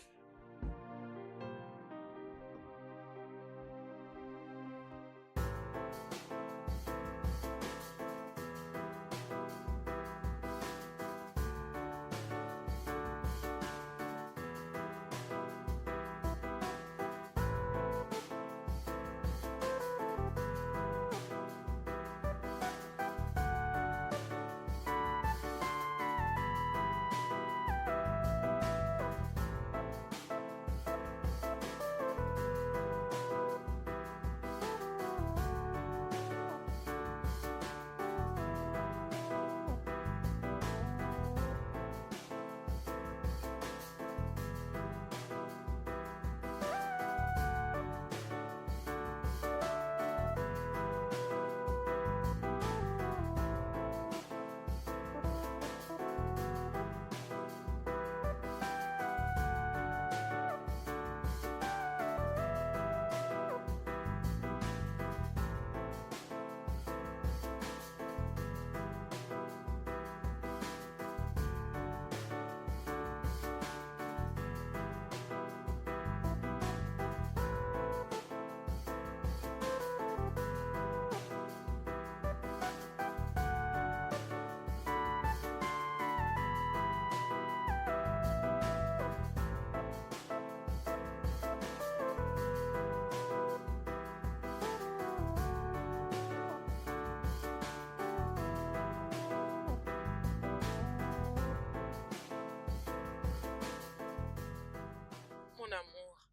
Mon amour,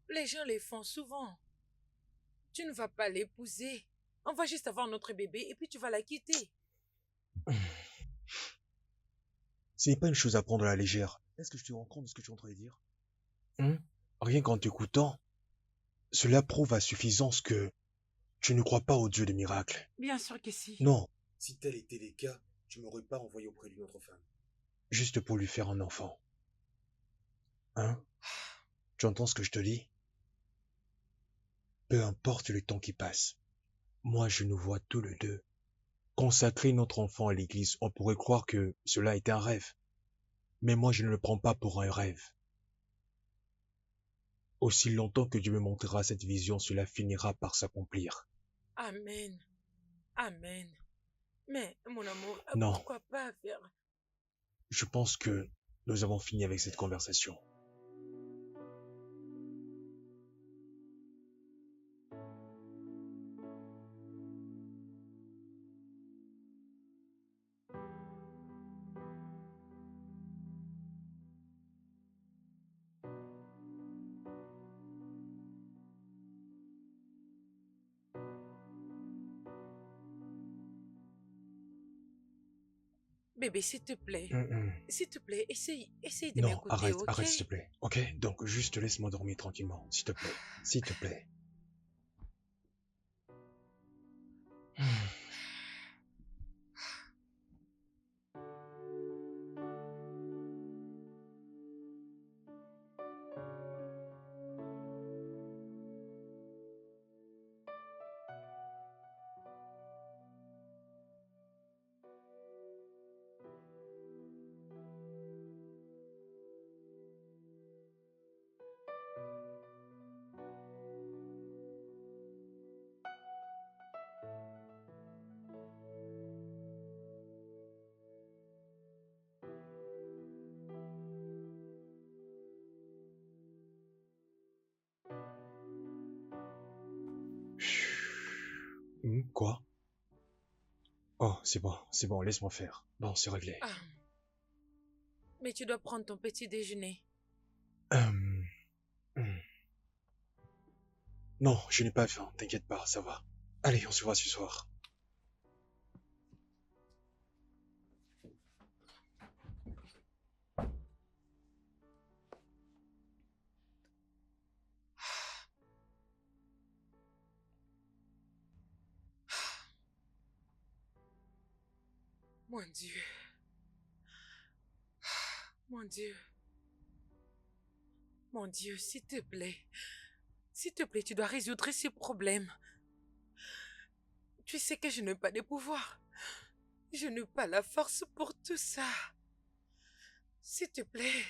les gens les font souvent. Tu ne vas pas l'épouser. On va juste avoir notre bébé et puis tu vas la quitter. Ce n'est pas une chose à prendre à la légère. Est-ce que je te rends compte de ce que tu es en train de dire? Hein? Rien qu'en t'écoutant, cela prouve à suffisance que tu ne crois pas au Dieu des miracles. Bien sûr que si. Non. Si tel était le cas, tu m'aurais pas envoyé auprès d'une autre femme. Juste pour lui faire un enfant. Hein? Tu entends ce que je te dis? Peu importe le temps qui passe, moi je nous vois tous les deux. Consacrer notre enfant à l'église, on pourrait croire que cela est un rêve. Mais moi je ne le prends pas pour un rêve. Aussi longtemps que Dieu me montrera cette vision, cela finira par s'accomplir. Amen. Amen. Mais, mon amour, Non. pourquoi pas faire... Je pense que nous avons fini avec cette conversation. Bébé, s'il te plaît. Hum. S'il te plaît, essaye de Non, m'écouter, arrête, ok? arrête, s'il te plaît. Ok? Donc, juste laisse-moi dormir tranquillement, s'il te plaît. S'il te plaît. Quoi? Oh, c'est bon, laisse-moi faire. Bon, c'est réglé. Ah. Mais tu dois prendre ton petit déjeuner. Hum. Non, je n'ai pas faim, t'inquiète pas, ça va. Allez, on se voit ce soir. Mon Dieu. Mon Dieu. Mon Dieu, s'il te plaît. S'il te plaît, tu dois résoudre ces problèmes. Tu sais que je n'ai pas de pouvoir. Je n'ai pas la force pour tout ça. S'il te plaît.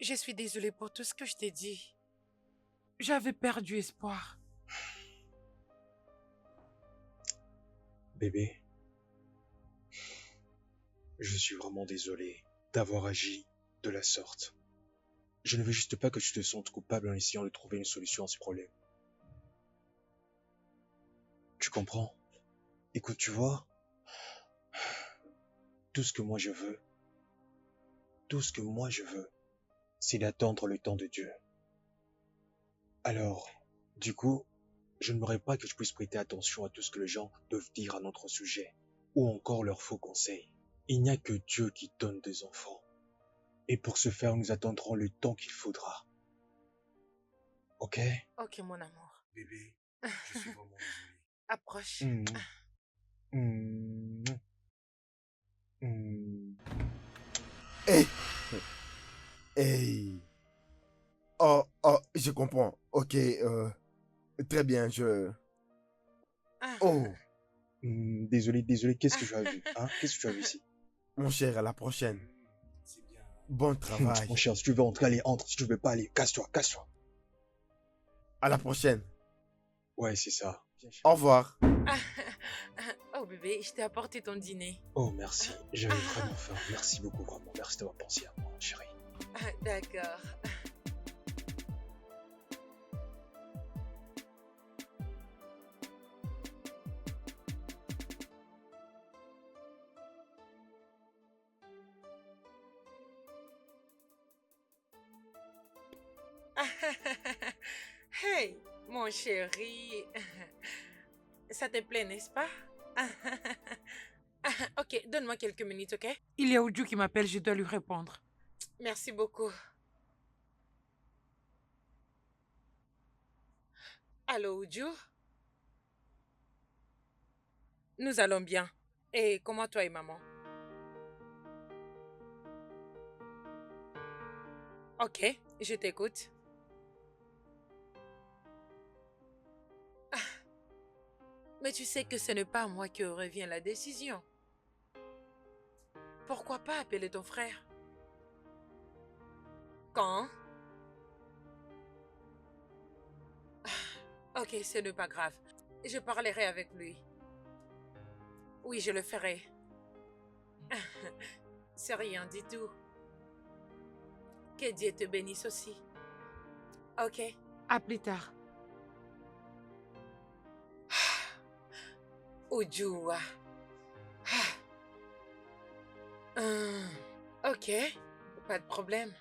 Je suis désolée pour tout ce que je t'ai dit. J'avais perdu espoir. Bébé, je suis vraiment désolé d'avoir agi de la sorte. Je ne veux juste pas que tu te sentes coupable en essayant de trouver une solution à ce problème. Tu comprends? Écoute, tu vois, tout ce que moi je veux, tout ce que moi je veux, c'est d'attendre le temps de Dieu. Alors, du coup, je n'aimerais pas que tu puisses prêter attention à tout ce que les gens peuvent dire à notre sujet, ou encore leurs faux conseils. Il n'y a que Dieu qui donne des enfants. Et pour ce faire, nous attendrons le temps qu'il faudra. Ok? Ok, mon amour. Bébé, je suis vraiment désolé. Approche. Mm. Mm. Mm. Hey! Hey! Oh, je comprends. Ok, très bien, Oh, Désolé, qu'est-ce que tu as vu? Hein? Qu'est-ce que tu as vu ici? mon cher, à la prochaine. C'est bien. Bon travail. Mon cher, si tu veux entrer, allez, entre. Si tu veux pas, allez, casse-toi, casse-toi. À la prochaine. Ouais, c'est ça. Au revoir. Oh bébé, je t'ai apporté ton dîner. Oh, merci. J'avais vraiment faim. Merci beaucoup, vraiment. Merci d'avoir pensé à moi, chérie. D'accord. Hey, mon chéri. Ça te plaît, n'est-ce pas? Ok, donne-moi quelques minutes, ok? Il y a Oudjou qui m'appelle, je dois lui répondre. Merci beaucoup. Allô, Oudjou? Nous allons bien. Et comment toi et maman? Ok, je t'écoute. Mais tu sais que ce n'est pas à moi que revient la décision. Pourquoi pas appeler ton frère? Quand? Ok, ce n'est pas grave. Je parlerai avec lui. Oui, je le ferai. C'est rien du tout. Que Dieu te bénisse aussi. Ok, à plus tard. Ujua. Ok, pas de problème.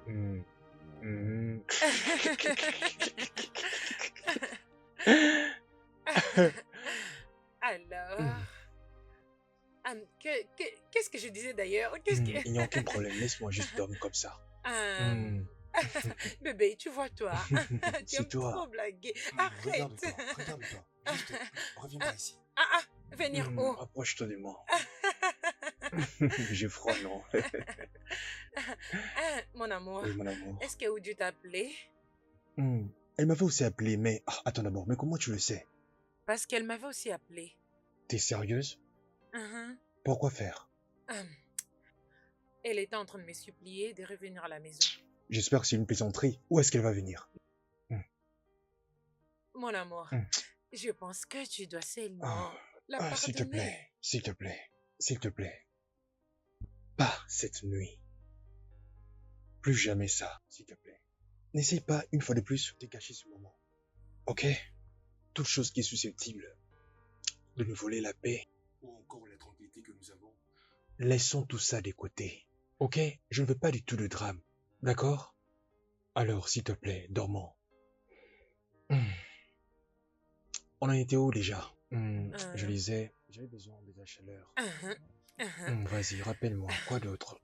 Hmm, hmm. Alors, Hmm, qu'est-ce que je disais d'ailleurs? Qu'est-ce que... Il n'y a aucun problème, laisse-moi juste dormir comme ça. Euh, Hmm. Bébé, tu vois toi, tu C'est aimes trop toi. blaguer. Arrête. Regarde-toi. Juste, reviens par ici. Venir Hmm, où? approche-toi de moi. J'ai froid, non? Mon amour, Oui, mon amour. est-ce que Oudju t'a appelé? Hmm. Elle m'avait aussi appelé, mais... Ah, attends d'abord, mais comment tu le sais? Parce qu'elle m'avait aussi appelé. T'es sérieuse? Mhm. Pourquoi faire? Hum. Elle était en train de me supplier de revenir à la maison. J'espère que c'est une plaisanterie. Où est-ce qu'elle va venir? Mon amour, Hmm. je pense que tu dois seulement Ah, la s'il te pardonner. plaît, s'il te plaît, s'il te plaît. Pas cette nuit. Plus jamais ça, s'il te plaît. N'essaye pas, une fois de plus, de gâcher ce moment. Ok? Toute chose qui est susceptible de nous voler la paix, Ou encore la tranquillité que nous avons. laissons tout ça de côté. Ok? Je ne veux pas du tout de drame. D'accord? Alors, s'il te plaît, dormons. Hmm. On en était où déjà? Je disais, j'avais besoin de la chaleur. Vas-y, rappelle-moi, quoi d'autre?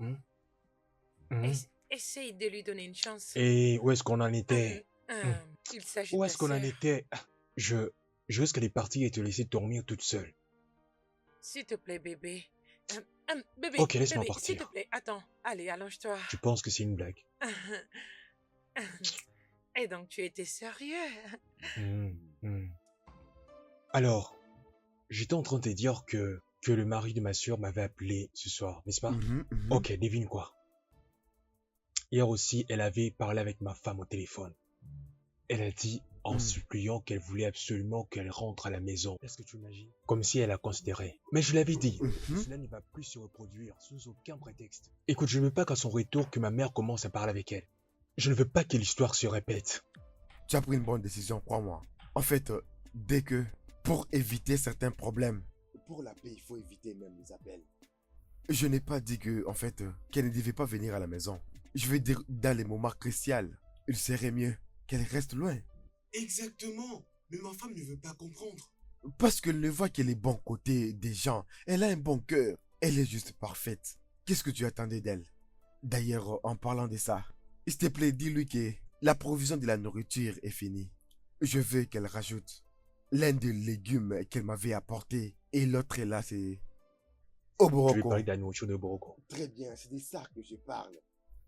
Essaye de lui donner une chance. Et où est-ce qu'on en était? Il s'agit Où de est-ce ta qu'on en sœur. était? Je risque d'être partie et te laisser dormir toute seule. S'il te plaît, bébé. Bébé, Ok, laisse-moi bébé, s'il te partir. plaît, attends. Allez, allonge-toi. Tu penses que c'est une blague? Et donc, tu étais sérieux? Alors, j'étais en train de te dire que le mari de ma soeur m'avait appelé ce soir, n'est-ce pas? Ok, devine quoi? Hier aussi, elle avait parlé avec ma femme au téléphone. Elle a dit, en suppliant qu'elle voulait absolument qu'elle rentre à la maison. Est-ce que tu imagines? Comme si elle la considérait. Mais je l'avais dit, cela ne va plus se reproduire sous aucun prétexte. Écoute, je ne veux pas qu'à son retour que ma mère commence à parler avec elle. Je ne veux pas que l'histoire se répète. Tu as pris une bonne décision, crois-moi. En fait, dès que, pour éviter certains problèmes, Pour la paix, il faut éviter même les appels. je n'ai pas dit que, en fait, qu'elle ne devait pas venir à la maison. Je veux dire, dans les moments cruciaux, il serait mieux qu'elle reste loin. Exactement. Mais ma femme ne veut pas comprendre. Parce qu'elle ne voit que les bons côtés des gens. Elle a un bon cœur. Elle est juste parfaite. Qu'est-ce que tu attendais d'elle? D'ailleurs, en parlant de ça, s'il te plaît, dis-lui que la provision de la nourriture est finie. Je veux qu'elle rajoute l'un des légumes qu'elle m'avait apporté et l'autre est là, c'est Je vais Oboroko. parler de la nourriture de Boroko. Très bien, c'est de ça que je parle.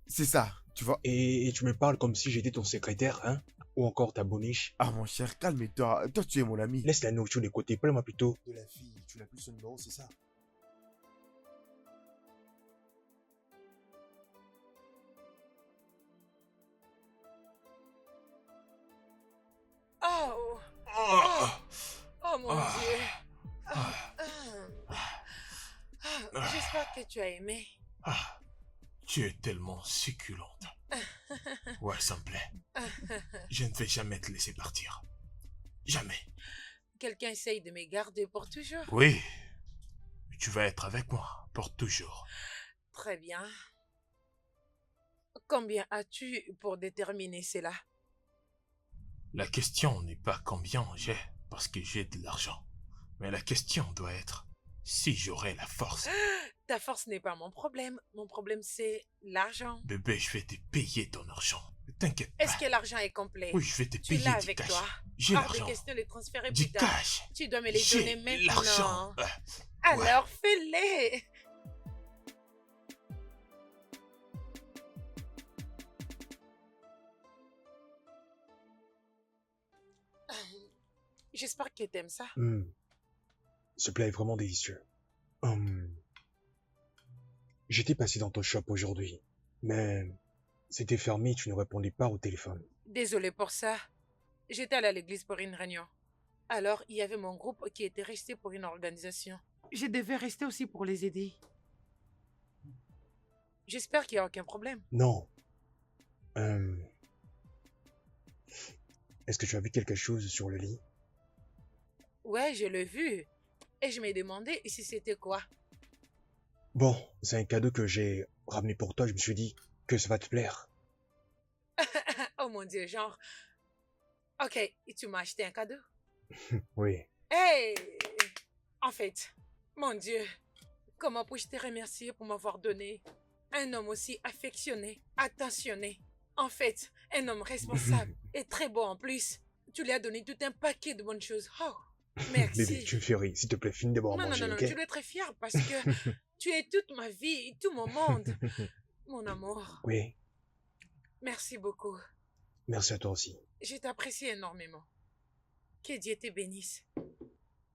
C'est ça, tu vois. Et tu me parles comme si j'étais ton secrétaire, hein? Ou encore ta boniche. Ah mon cher, calme-toi. Toi, tu es mon ami. Laisse la nourriture de côté, parle-moi plutôt. De la fille, tu n'as plus son numéro, c'est ça? Oh, oh mon Dieu. J'espère que tu as aimé. Tu es tellement succulente. Ouais, ça me plaît. Je ne vais jamais te laisser partir. Jamais. Quelqu'un essaye de me garder pour toujours. Oui. Tu vas être avec moi pour toujours. Très bien. Combien as-tu pour déterminer cela? La question n'est pas combien j'ai, parce que j'ai de l'argent. Mais la question doit être si j'aurai la force. Ta force n'est pas mon problème. Mon problème, c'est l'argent. Bébé, je vais te payer ton argent. Ne t'inquiète pas. Est-ce que l'argent est complet? Oui, je vais te Tu payer l'as du avec cash. toi. J'ai Hors de l'argent. question de les transférer Du plus tard. cash. Tu dois me les J'ai donner l'argent. maintenant. Alors fais-les. J'espère que t'aimes ça. Ce plat est vraiment délicieux. J'étais passé dans ton shop aujourd'hui, mais c'était fermé et tu ne répondais pas au téléphone. Désolée pour ça. J'étais allée à l'église pour une réunion. Alors, il y avait mon groupe qui était resté pour une organisation. Je devais rester aussi pour les aider. J'espère qu'il n'y a aucun problème. Non. Est-ce que tu as vu quelque chose sur le lit? Ouais, je l'ai vu. Et je m'ai demandé si c'était quoi. Bon, c'est un cadeau que j'ai ramené pour toi. Je me suis dit que ça va te plaire. Oh mon Dieu, genre... Ok, et tu m'as acheté un cadeau? Oui. Hey! En fait, mon Dieu, comment puis-je te remercier pour m'avoir donné un homme aussi affectionné, attentionné? En fait, un homme responsable et très beau en plus. Tu lui as donné tout un paquet de bonnes choses. Oh, merci. Bébé, tu me fais rire. S'il te plaît, finis d'abord à Non, manger, non, ok? tu dois être fier parce que tu es toute ma vie, tout mon monde. Mon amour, Oui, merci beaucoup. merci à toi aussi. Je t'apprécie énormément. Que Dieu te bénisse.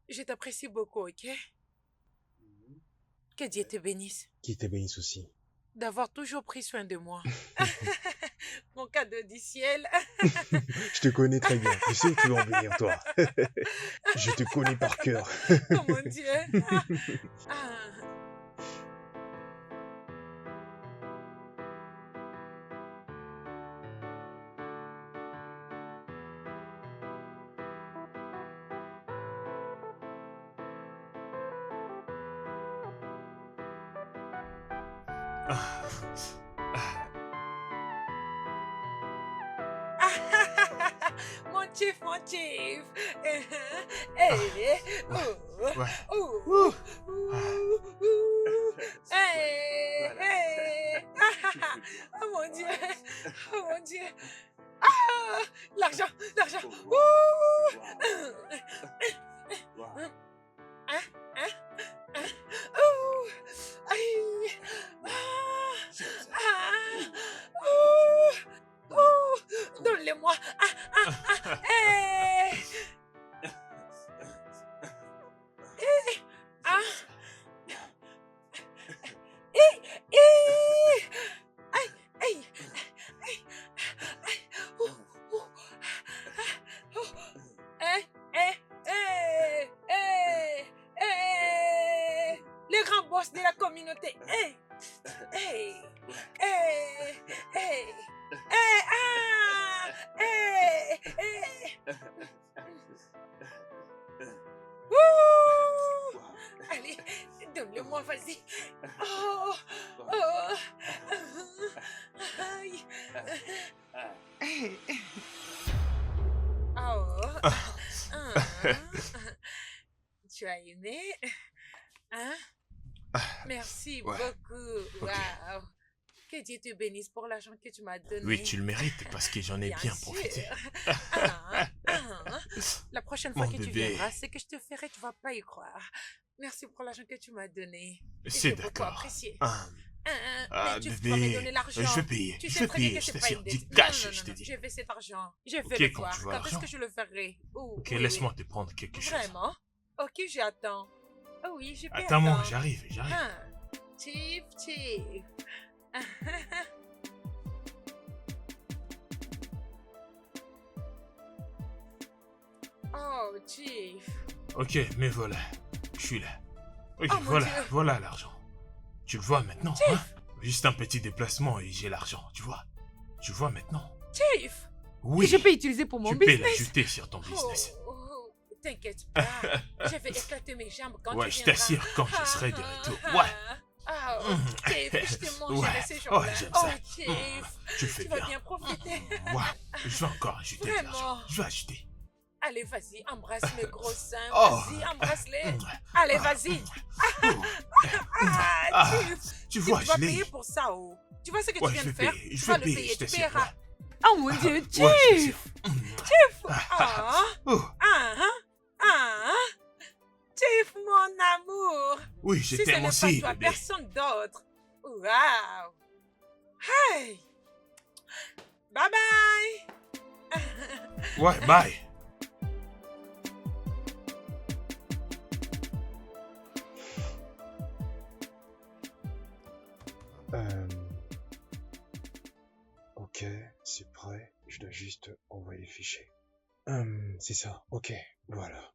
Je t'apprécie beaucoup, ok? Que Dieu te bénisse. Qui te bénisse aussi. D'avoir toujours pris soin de moi. Mon cadeau du ciel. Je te connais très bien. Tu sais que tu vas en venir, toi. Je te connais par cœur. Oh mon Dieu. Ah. Mon chief, mon chief. Hey, hey, hey. Oh mon Dieu, oh mon Dieu. Ah, l'argent, l'argent. Donne-le-moi. Hey. Ah. Les grands boss de la communauté. Allez, donne-le-moi, vas-y. Oh, oh. Aïe. Oh. Tu as aimé? Hein? Merci beaucoup. Ok. Wow. Que Dieu te bénisse pour l'argent que tu m'as donné. Oui, tu le mérites parce que j'en ai bien sûr. profité. La prochaine fois Mon que tu bébé. viendras, c'est que je te ferai, tu vas pas y croire. Merci pour l'argent que tu m'as donné. C'est J'ai beaucoup d'accord. apprécié. Ah, Mais tu bébé, vas me donner l'argent. je vais payer, Tu je sais vais très bien payer, que je c'est pas t'assure. une Du dette. cash, Non, je te non, dis. je veux cet argent. Je Ok, vais le quand voir. tu veux Quand est-ce l'argent. que je le ferai? Oh, Ok, oui, laisse-moi oui. te prendre quelque chose. Vraiment? Ok, j'attends. Oh oui, je peux Attends-moi, attendre. j'arrive. Chief, chief. Oh, chief. Ok, mais voilà. Je suis là. Ok, Oh, mon voilà, Dieu. voilà l'argent. Tu le vois maintenant, hein? Juste un petit déplacement et j'ai l'argent, tu vois? Tu vois maintenant? Chief. Oui, Et je peux utiliser pour mon tu peux business. l'ajouter sur ton business. T'inquiète pas. Je vais éclater mes jambes quand Ouais, tu je viendras. t'assure quand je serai de retour. Ouais. Ah, Chief, je te mangerai Ouais. ces Oh, jours-là. j'aime Oh, ça. Chief. Tu le fais Tu vas bien. bien profiter. Ouais, je vais encore ajouter de Vraiment. l'argent. Je vais ajouter. Allez, vas-y, embrasse mes gros seins. Oh. Vas-y, embrasse-les. Allez, vas-y. Ah, Chief. tu vois, Tu vas je l'ai. payer pour ça, oh. Tu vois ce que Ouais, tu viens je de vais faire? payer, Tu je vas vais le payer, payer, je tu t'assure. paieras. Ouais. Oh mon Dieu, Ouais, je Chief. t'assure. Ah, Oh, Chief, mon amour. oui, Si je ce t'aime n'est aussi, pas toi, bébé. personne d'autre. Wow. Hey. Bye bye. Ouais, bye. Je dois juste envoyer le fichier. C'est ça, ok, voilà.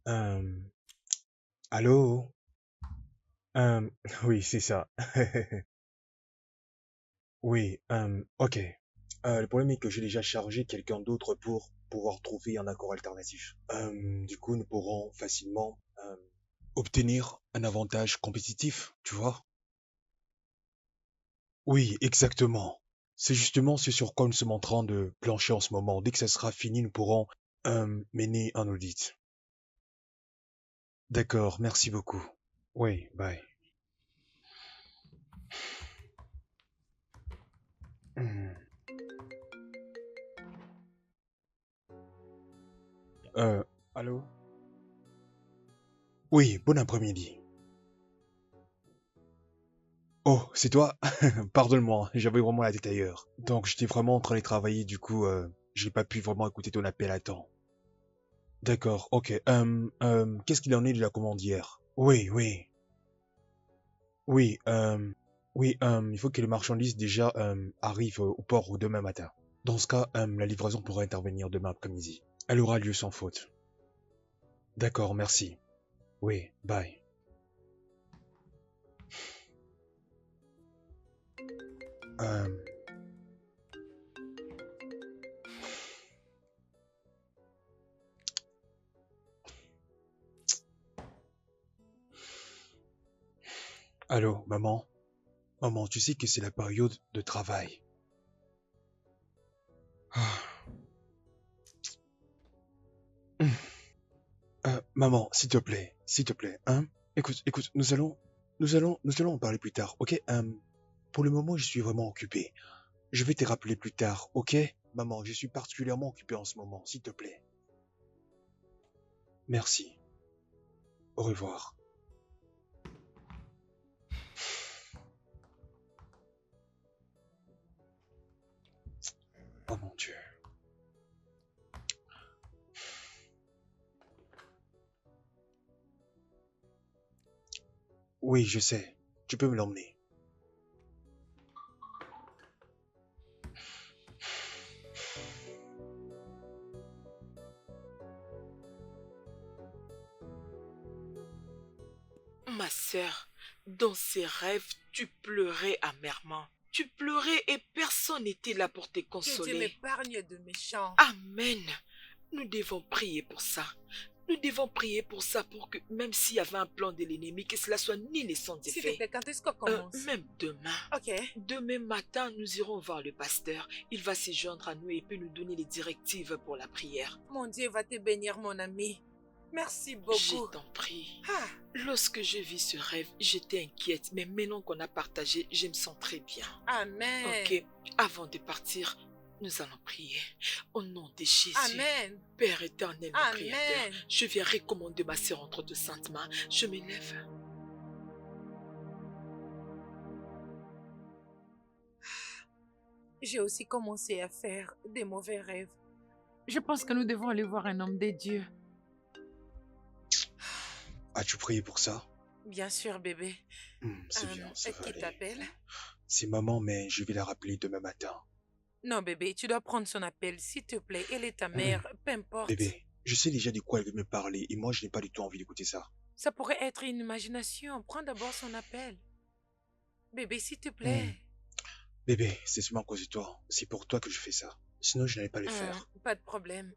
Euh, allô? Oui, c'est ça. Oui, ok. Le problème est que j'ai déjà chargé quelqu'un d'autre pour pouvoir trouver un accord alternatif. Du coup, nous pourrons facilement obtenir un avantage compétitif, tu vois? Oui, exactement. C'est justement ce sur quoi nous sommes en train de plancher en ce moment. Dès que ça sera fini, nous pourrons mener un audit. D'accord, merci beaucoup. Oui, bye. Hmm. Euh, allô? Oui, bon après-midi. Oh, c'est toi? Pardonne-moi, j'avais vraiment la tête ailleurs. Donc, j'étais vraiment en train de travailler, du coup, j'ai pas pu vraiment écouter ton appel à temps. D'accord, ok. Qu'est-ce qu'il en est de la commande hier? Oui, oui, oui, oui, il faut que les marchandises déjà arrivent au port demain matin. Dans ce cas, la livraison pourra intervenir demain après-midi. Elle aura lieu sans faute. D'accord, merci. Oui, bye. Euh, Allô, maman? Maman, tu sais que c'est la période de travail. Ah. Maman, s'il te plaît, hein? Écoute, écoute, nous allons en parler plus tard, ok? Pour le moment, je suis vraiment occupé. Je vais te rappeler plus tard, ok? Maman, je suis particulièrement occupé en ce moment, s'il te plaît. Merci. Au revoir. Oh mon Dieu. Oui, je sais. Tu peux me l'emmener. Ma sœur, dans ces rêves, tu pleurais amèrement. Tu pleurais et personne n'était là pour te Que Dieu consoler. m'épargne de méchants. Amen. Nous devons prier pour ça. Nous devons prier pour ça pour que même s'il y avait un plan de l'ennemi, que cela soit ni les sans S'il te effet. plaît, quand est-ce qu'on commence? Même demain. Ok. Demain matin, nous irons voir le pasteur. Il va se joindre à nous et peut nous donner les directives pour la prière. Mon Dieu va te bénir, mon ami. Merci Je beaucoup. t'en prie. Ah, Lorsque je vis ce rêve, j'étais inquiète, mais maintenant qu'on a partagé, je me sens très bien. Amen. Ok, avant de partir, nous allons prier. Au nom de Jésus. Amen. Père éternel, mon Amen. Créateur, je viens recommander ma sœur entre de saintes mains. Je m'élève. J'ai aussi commencé à faire des mauvais rêves. Je pense que nous devons aller voir un homme de Dieu. As-tu prié pour ça? Bien sûr, bébé. C'est bien, ça va Qui aller. t'appelle? C'est maman, mais je vais la rappeler demain matin. Non, bébé, tu dois prendre son appel, s'il te plaît. Elle est ta mère, peu importe. Bébé, je sais déjà de quoi elle veut me parler et moi je n'ai pas du tout envie d'écouter ça. Ça pourrait être une imagination. Prends d'abord son appel. Bébé, s'il te plaît. Bébé, c'est seulement à cause de toi. C'est pour toi que je fais ça. Sinon, je n'allais pas le faire. Pas de problème.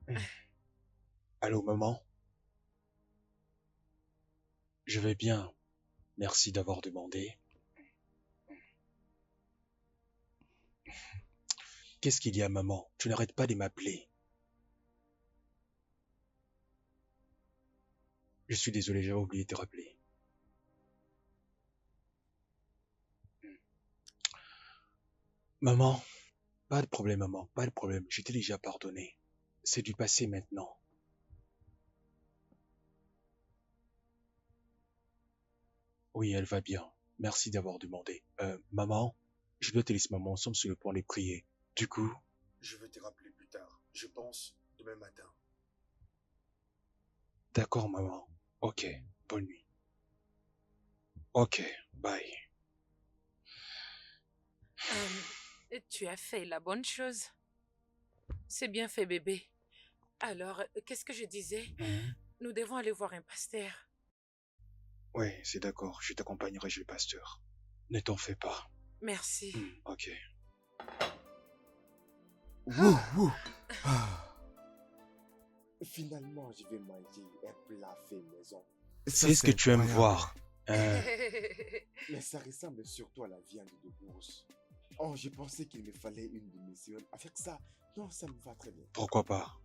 Allô, maman? Je vais bien. Merci d'avoir demandé. Qu'est-ce qu'il y a, maman? Tu n'arrêtes pas de m'appeler. Je suis désolé, j'avais oublié de te rappeler. Maman, pas de problème, maman, pas de problème. Je t'ai déjà pardonné. C'est du passé maintenant. Oui, elle va bien. Merci d'avoir demandé. Maman, je dois te laisser, maman. Nous sommes sur le point de prier. Du coup, je vais te rappeler plus tard. Je pense demain matin. D'accord, maman. Ok, bonne nuit. Ok, bye. Tu as fait la bonne chose. C'est bien fait, bébé. Alors, qu'est-ce que je disais? Nous devons aller voir un pasteur. Ouais, c'est d'accord, je t'accompagnerai chez le pasteur. Ne t'en fais pas. Merci. Ok. Wouh, wouh. Finalement, je vais manger un plat fait maison. C'est ce que tu aimes incroyable. voir. Mais ça ressemble surtout à la viande de bourse. Oh, je pensais qu'il me fallait une demi-seconde. Avec ça, non, ça me va très bien. Pourquoi pas?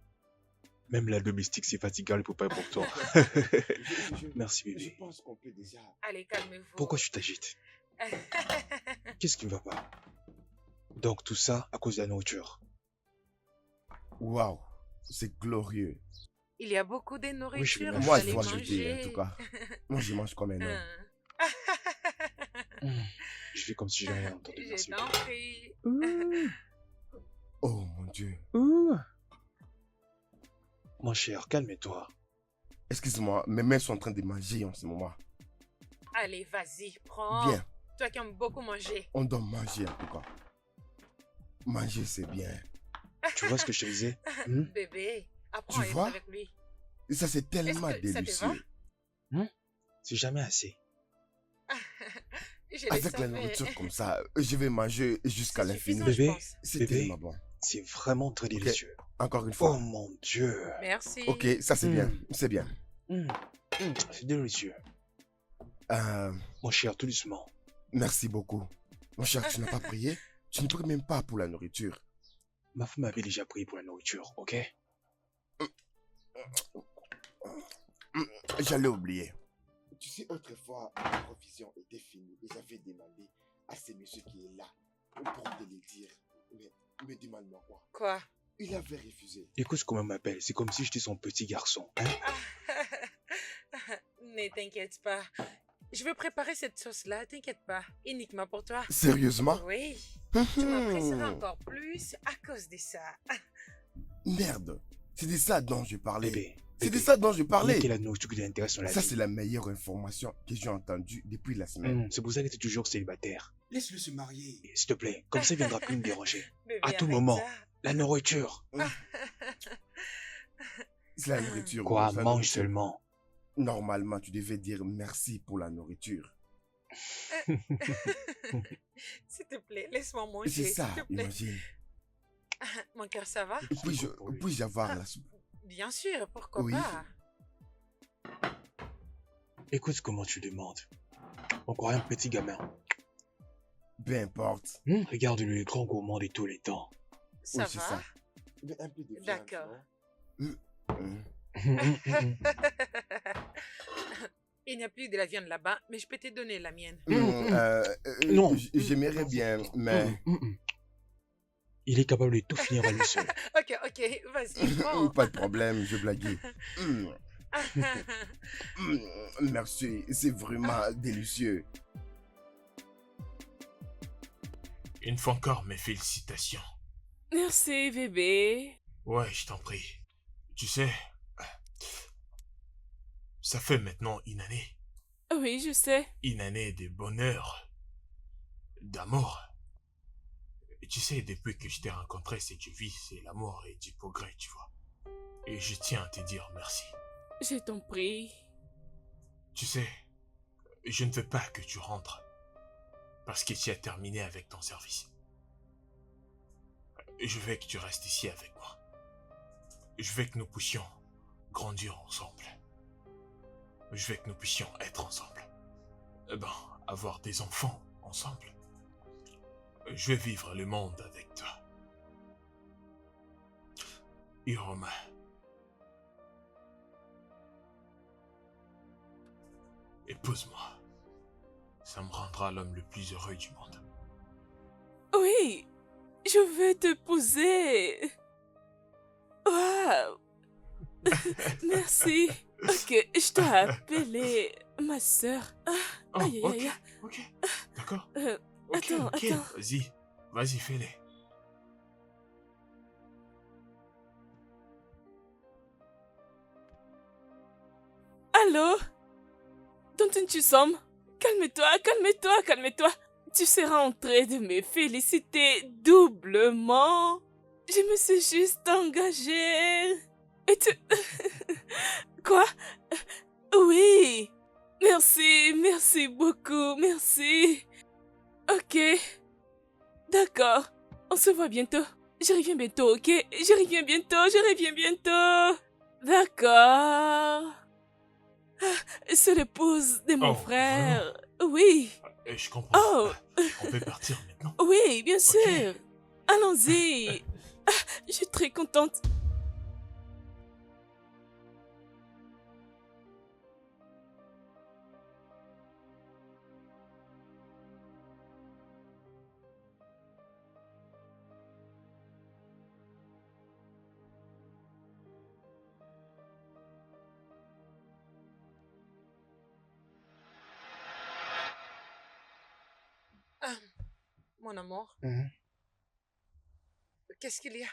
Même la domestique, c'est fatigant pour pas pour toi. Merci, Je bébé. pense qu'on peut déjà... Allez, calmez-vous. Pourquoi tu t'agites? Qu'est-ce qui ne va pas? Donc tout ça à cause de la nourriture. Waouh, c'est glorieux. Il y a beaucoup de nourriture. bien vous Moi, je allez dois jeter, en manger. tout cas. Moi, je mange comme un homme. Je fais comme si j'ai rien entendu. Je Merci, t'en bébé. prie. Oh mon Dieu. Mon cher, calme-toi. Excuse-moi, mes mains sont en train de manger en ce moment. Allez, vas-y, prends. Bien, Toi qui aimes beaucoup manger. on doit manger en tout cas. Manger, c'est bien. Tu vois ce que je te disais? Bébé, apprends à être vois? avec lui. Et ça, c'est tellement Est-ce que ça te délicieux. C'est jamais assez. Je le Avec la savais. nourriture comme ça, je vais manger jusqu'à C'est l'infini. suffisant, je Bébé, pense. C'est bébé. tellement bon. C'est vraiment très délicieux. Encore une Oh fois. mon Dieu. Merci. Ok, ça c'est bien. C'est bien. C'est délicieux. Mon cher, tout doucement. Merci beaucoup. Mon cher, tu n'as pas prié? Tu ne pries même pas pour la nourriture. Ma femme avait déjà prié pour la nourriture, ok? J'allais oublier. Tu sais, autrefois, la provision était finie et j'avais demandé à ce monsieur qui est là pour te le dire. Mais demande-moi quoi? Quoi? Il avait refusé. Écoute comment il m'appelle. C'est comme si j'étais son petit garçon. Hein? Ne t'inquiète pas. Je vais préparer cette sauce-là, t'inquiète pas. Uniquement pour toi. Sérieusement? Oui. Tu m'apprécieras encore plus à cause de ça. Merde. C'est de ça dont je parlais. Bébé. C'est de bébé, ça dont je il y a parlais. que la nourriture qui t'intéresse dans la Ça, vie. c'est la meilleure information que j'ai entendue depuis la semaine. C'est pour ça que tu es toujours célibataire. Laisse-le se marier. Et s'il te plaît, comme ça il viendra plus me déranger. Bébé, À tout arrête moment. ça. La nourriture. C'est la nourriture. Quoi, c'est la mange nourriture. seulement. Normalement, tu devais dire merci pour la nourriture. S'il te plaît, laisse-moi manger. C'est ça, S'il te plaît. imagine. Mon cœur, ça va? Puis-je avoir la soupe? Bien sûr, pourquoi Oui. pas? Écoute comment tu demandes. On croirait un petit gamin. Peu importe. Regarde-le, le grand gourmand de tous les temps. Ça Oui, c'est va? ça. Mais un peu de viande, D'accord. non? Il n'y a plus de la viande là-bas, mais je peux te donner la mienne. Non. J'aimerais bien, mais... Il est capable de tout finir à lui seul. Ok, vas-y, prends. Pas de problème, je blaguais. Merci, c'est vraiment délicieux. Une fois encore, mes félicitations. Merci, bébé. Ouais, je t'en prie. Tu sais, ça fait maintenant une année. Oui, je sais. Une année de bonheur, d'amour. Et tu sais, depuis que je t'ai rencontré, ce que je vis, c'est l'amour et du progrès, tu vois. Et je tiens à te dire merci. Je t'en prie. Tu sais, je ne veux pas que tu rentres parce que tu as terminé avec ton service. Je veux que tu restes ici avec moi. Je veux que nous puissions grandir ensemble. Je veux que nous puissions être ensemble. Avoir des enfants ensemble. Je vais vivre le monde avec toi. Iroma. Épouse-moi. Ça me rendra l'homme le plus heureux du monde. Oui, je veux te poser. Waouh. Merci. Ok, je dois appeler ma soeur. Oh, Aïe, aïe, aïe. ok. D'accord. Attends. Vas-y, fais-le. Allô? Dont tu sommes? Calme-toi. tu seras en train de me féliciter doublement. Je me suis juste engagée. Et tu... Quoi? Oui. Merci beaucoup, merci. Ok. D'accord. On se voit bientôt. Je reviens bientôt, ok? Je reviens bientôt. D'accord. C'est l'épouse de mon Oh, frère. Oui. Je comprends. Oh, On peut partir maintenant. oui, bien Ok. sûr. Allons-y. Je suis très contente. Mon amour, Mhm. qu'est-ce qu'il y a?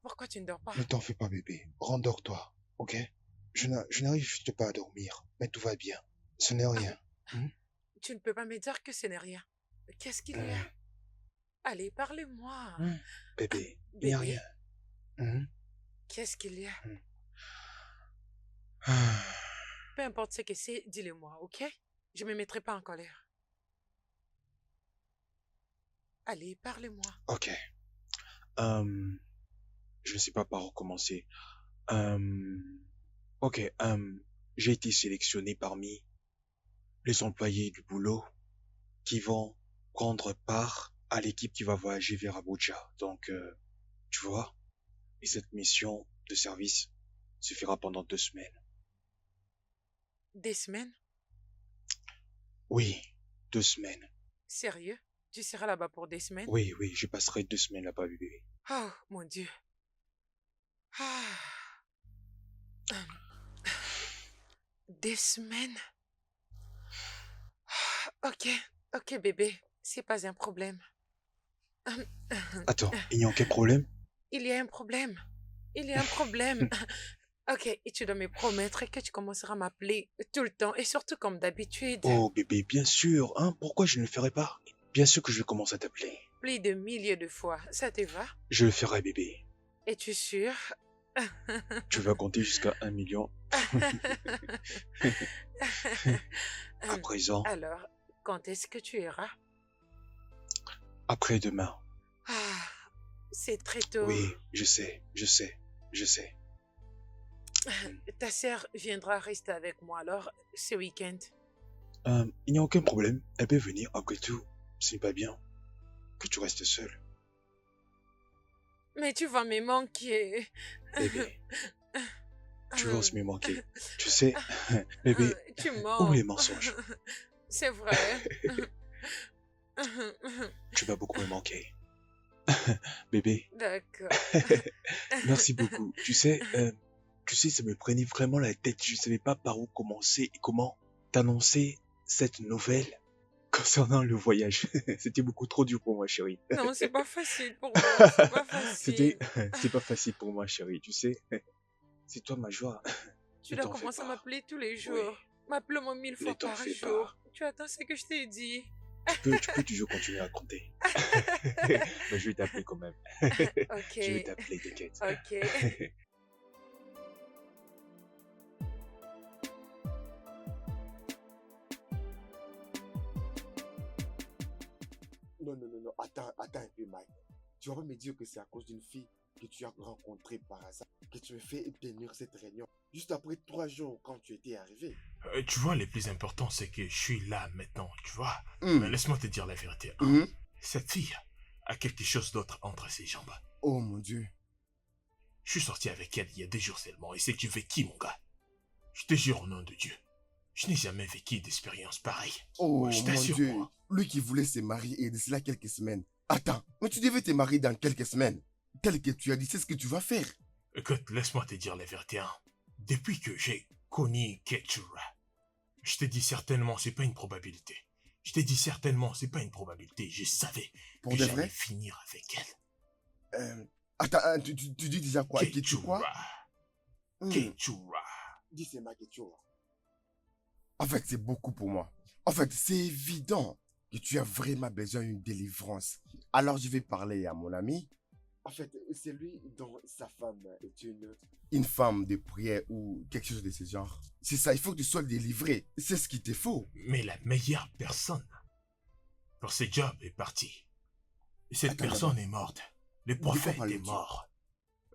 Pourquoi tu ne dors pas? Ne t'en fais pas, bébé. Rendors-toi, ok? Je n'arrive juste pas à dormir, mais tout va bien. Ce n'est rien. Tu ne peux pas me dire que ce n'est rien. Qu'est-ce qu'il y a? Mhm. Allez, parlez-moi. Bébé, il n'y a Bébé, rien. Mhm. qu'est-ce qu'il y a? Ah, Peu importe ce que c'est, dis-le-moi, ok? Je ne me mettrai pas en colère. Allez, parlez-moi. Ok. Je ne sais pas par où commencer. Ok. J'ai été sélectionné parmi les employés du boulot qui vont prendre part à l'équipe qui va voyager vers Abuja. Donc, tu vois, et cette mission de service se fera pendant 2 semaines. Des semaines? Oui, 2 semaines. Sérieux? Tu seras là-bas pour des semaines? Oui, je passerai 2 semaines là-bas, bébé. Oh, mon Dieu. Ah. Des semaines? Ok, bébé. C'est pas un problème. Attends, il n'y a aucun problème? Il y a un problème. Il y a un problème. Ok, et tu dois me promettre que tu commenceras à m'appeler tout le temps et surtout comme d'habitude. Oh, bébé, bien sûr, hein, pourquoi je ne le ferai pas? Bien sûr que je vais commencer à t'appeler. Plus de milliers de fois. Ça te va? Je le ferai, bébé. Es-tu sûr? Tu vas compter jusqu'à 1 million. À présent, Alors, quand est-ce que tu iras? après-demain. Ah, c'est très tôt. Oui, je sais. Ta sœur viendra rester avec moi alors ce week-end. Il n'y a aucun problème. Elle peut venir après tout. Ce n'est pas bien que tu restes seul. Mais tu vas me manquer. Bébé, tu vas aussi me manquer. Tu sais, bébé, Tu ouvre mens. les mensonges. C'est vrai. Tu vas beaucoup me manquer. Bébé, D'accord. merci beaucoup. Tu sais, ça me prenait vraiment la tête. Je ne savais pas par où commencer et comment t'annoncer cette nouvelle concernant le voyage. C'était beaucoup trop dur pour moi, chérie. Non, c'est pas facile pour moi. C'est pas facile. C'est pas facile pour moi, chérie. Tu sais, c'est toi ma joie. Tu Ne dois t'en fais commencer à pas. m'appeler tous les jours. M'appelle-moi 1000 fois t'en par fais jour. pas. Tu attends ce que je t'ai dit. Tu peux toujours continuer à compter. Mais je vais t'appeler quand même. Ok. Je vais t'appeler, t'inquiète. Ok. Non, attends un peu, Mike. Tu vas pas me dire que c'est à cause d'une fille que tu as rencontrée par hasard que tu me fais tenir cette réunion juste après 3 jours quand tu étais arrivé. Tu vois, le plus important, c'est que je suis là maintenant, tu vois. Hmm. Mais laisse-moi te dire la vérité. Mhm. Cette fille a quelque chose d'autre entre ses jambes. Oh mon Dieu. Je suis sorti avec elle il y a 2 jours seulement et c'est que tu vécu, mon gars. Je te jure au nom de Dieu. Je n'ai jamais vécu d'expérience pareille. Oh Ouais, je mon t'assure, Dieu. moi. Lui qui voulait se marier et de cela quelques semaines. Attends, mais tu devais te marier dans quelques semaines. Tel que tu as dit, c'est ce que tu vas faire. Écoute, laisse-moi te dire la vérité. Hein. Depuis que j'ai connu Ketura, je te dis certainement, c'est pas une probabilité. Je te dis certainement, c'est pas une probabilité. Je savais Pour que de j'allais vrai? finir avec elle. Attends, tu dis déjà quoi? Que tu quoi? Hmm. Ketura. Dis c'est Mike et tu vois. En fait, c'est beaucoup pour moi. En fait, c'est évident que tu as vraiment besoin d'une délivrance. Alors je vais parler à mon ami, En fait, c'est lui dont sa femme est une femme de prière ou quelque chose de ce genre. C'est ça, il faut que tu sois délivré. C'est ce qu'il te faut. Mais la meilleure personne pour ce job est partie. Cette Attends, personne d'abord. est morte. Le quoi prophète parles-tu? est mort.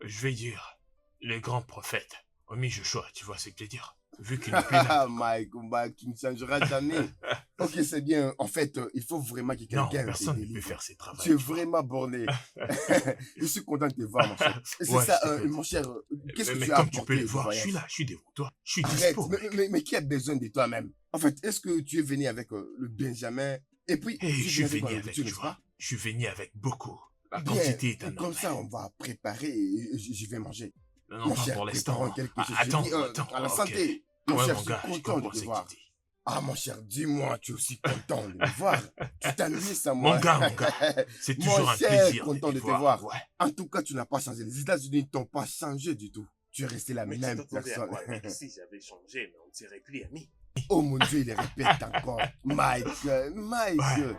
Je vais dire, le grand prophète, Omi Joshua, tu vois ce que je veux dire? Vu qu'il n'est plus là. Ah, Mike, tu ne changeras jamais. Ok, c'est bien. En fait, il faut vraiment que Non, quelqu'un te personne ne peut délivre. faire ce travail. Tu es tu vois. vraiment borné. Je suis content de te voir, mon cher. C'est Ouais, ça, je t'écoute. mon cher. Qu'est-ce que Mais tu as comme tu peux apporté le du voir, je voyage? suis là, je suis devant toi. Je suis Arrête, dispo. mec. mais qui a besoin de toi-même? En fait, est-ce que tu es venu avec le Benjamin? Et puis, Et tu je suis viens avec venu la avec, nourriture, tu n'est-ce vois. pas? Je suis venu avec beaucoup. La Bien, quantité est et énorme. comme ça, on va préparer et je vais manger. Non, Mon pas cher, pour l'instant. préparons quelque chose. Je Attends, dis, attends. à la ok. santé. Mon Ouais, cher, mon je gars, suis je content de comprends te ce que voir. tu dis. Ah, mon cher, dis-moi, tu es aussi content de me voir. Tu t'ennuies sans Mon moi. gars, c'est Mon toujours un cher, plaisir content de te voir. voir. Ouais. En tout cas, tu n'as pas changé. Les États-Unis ne t'ont pas changé du tout. Tu es resté la Mais tu même t'attendais à personne. quoi? Mais si j'avais changé, mais on ne serait plus amis. Oh mon Dieu, il le répète encore. Mike. Ouais.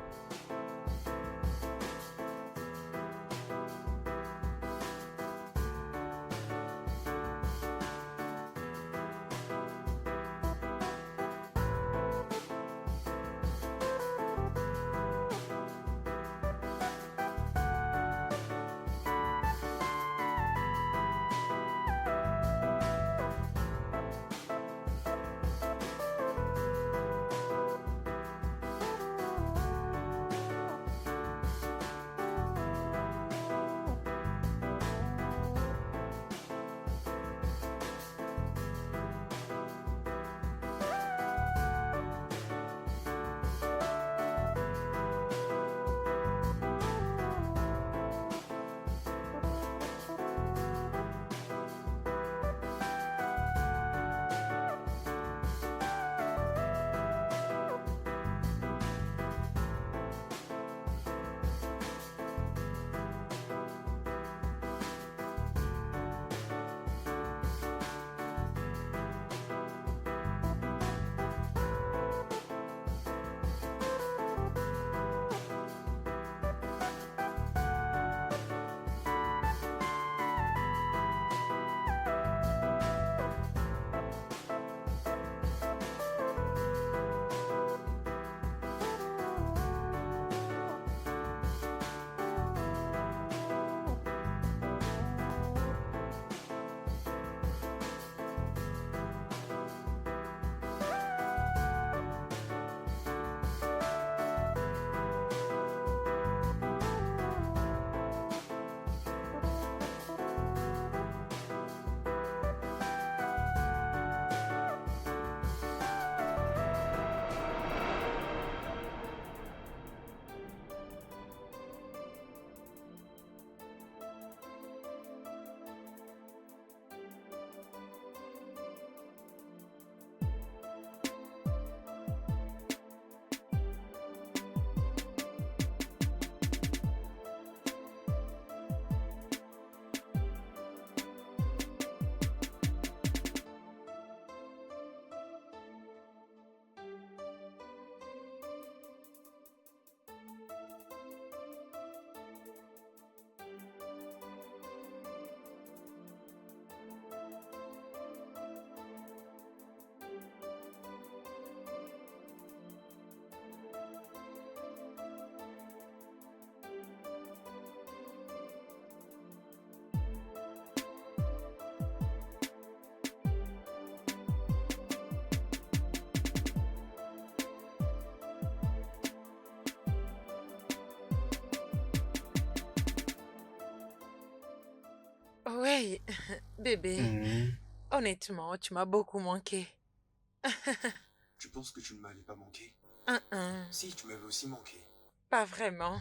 Oui, bébé, Mhm. honnêtement, tu m'as beaucoup manqué. Tu penses que tu ne m'avais pas manqué? Si, tu m'avais aussi manqué. Pas vraiment.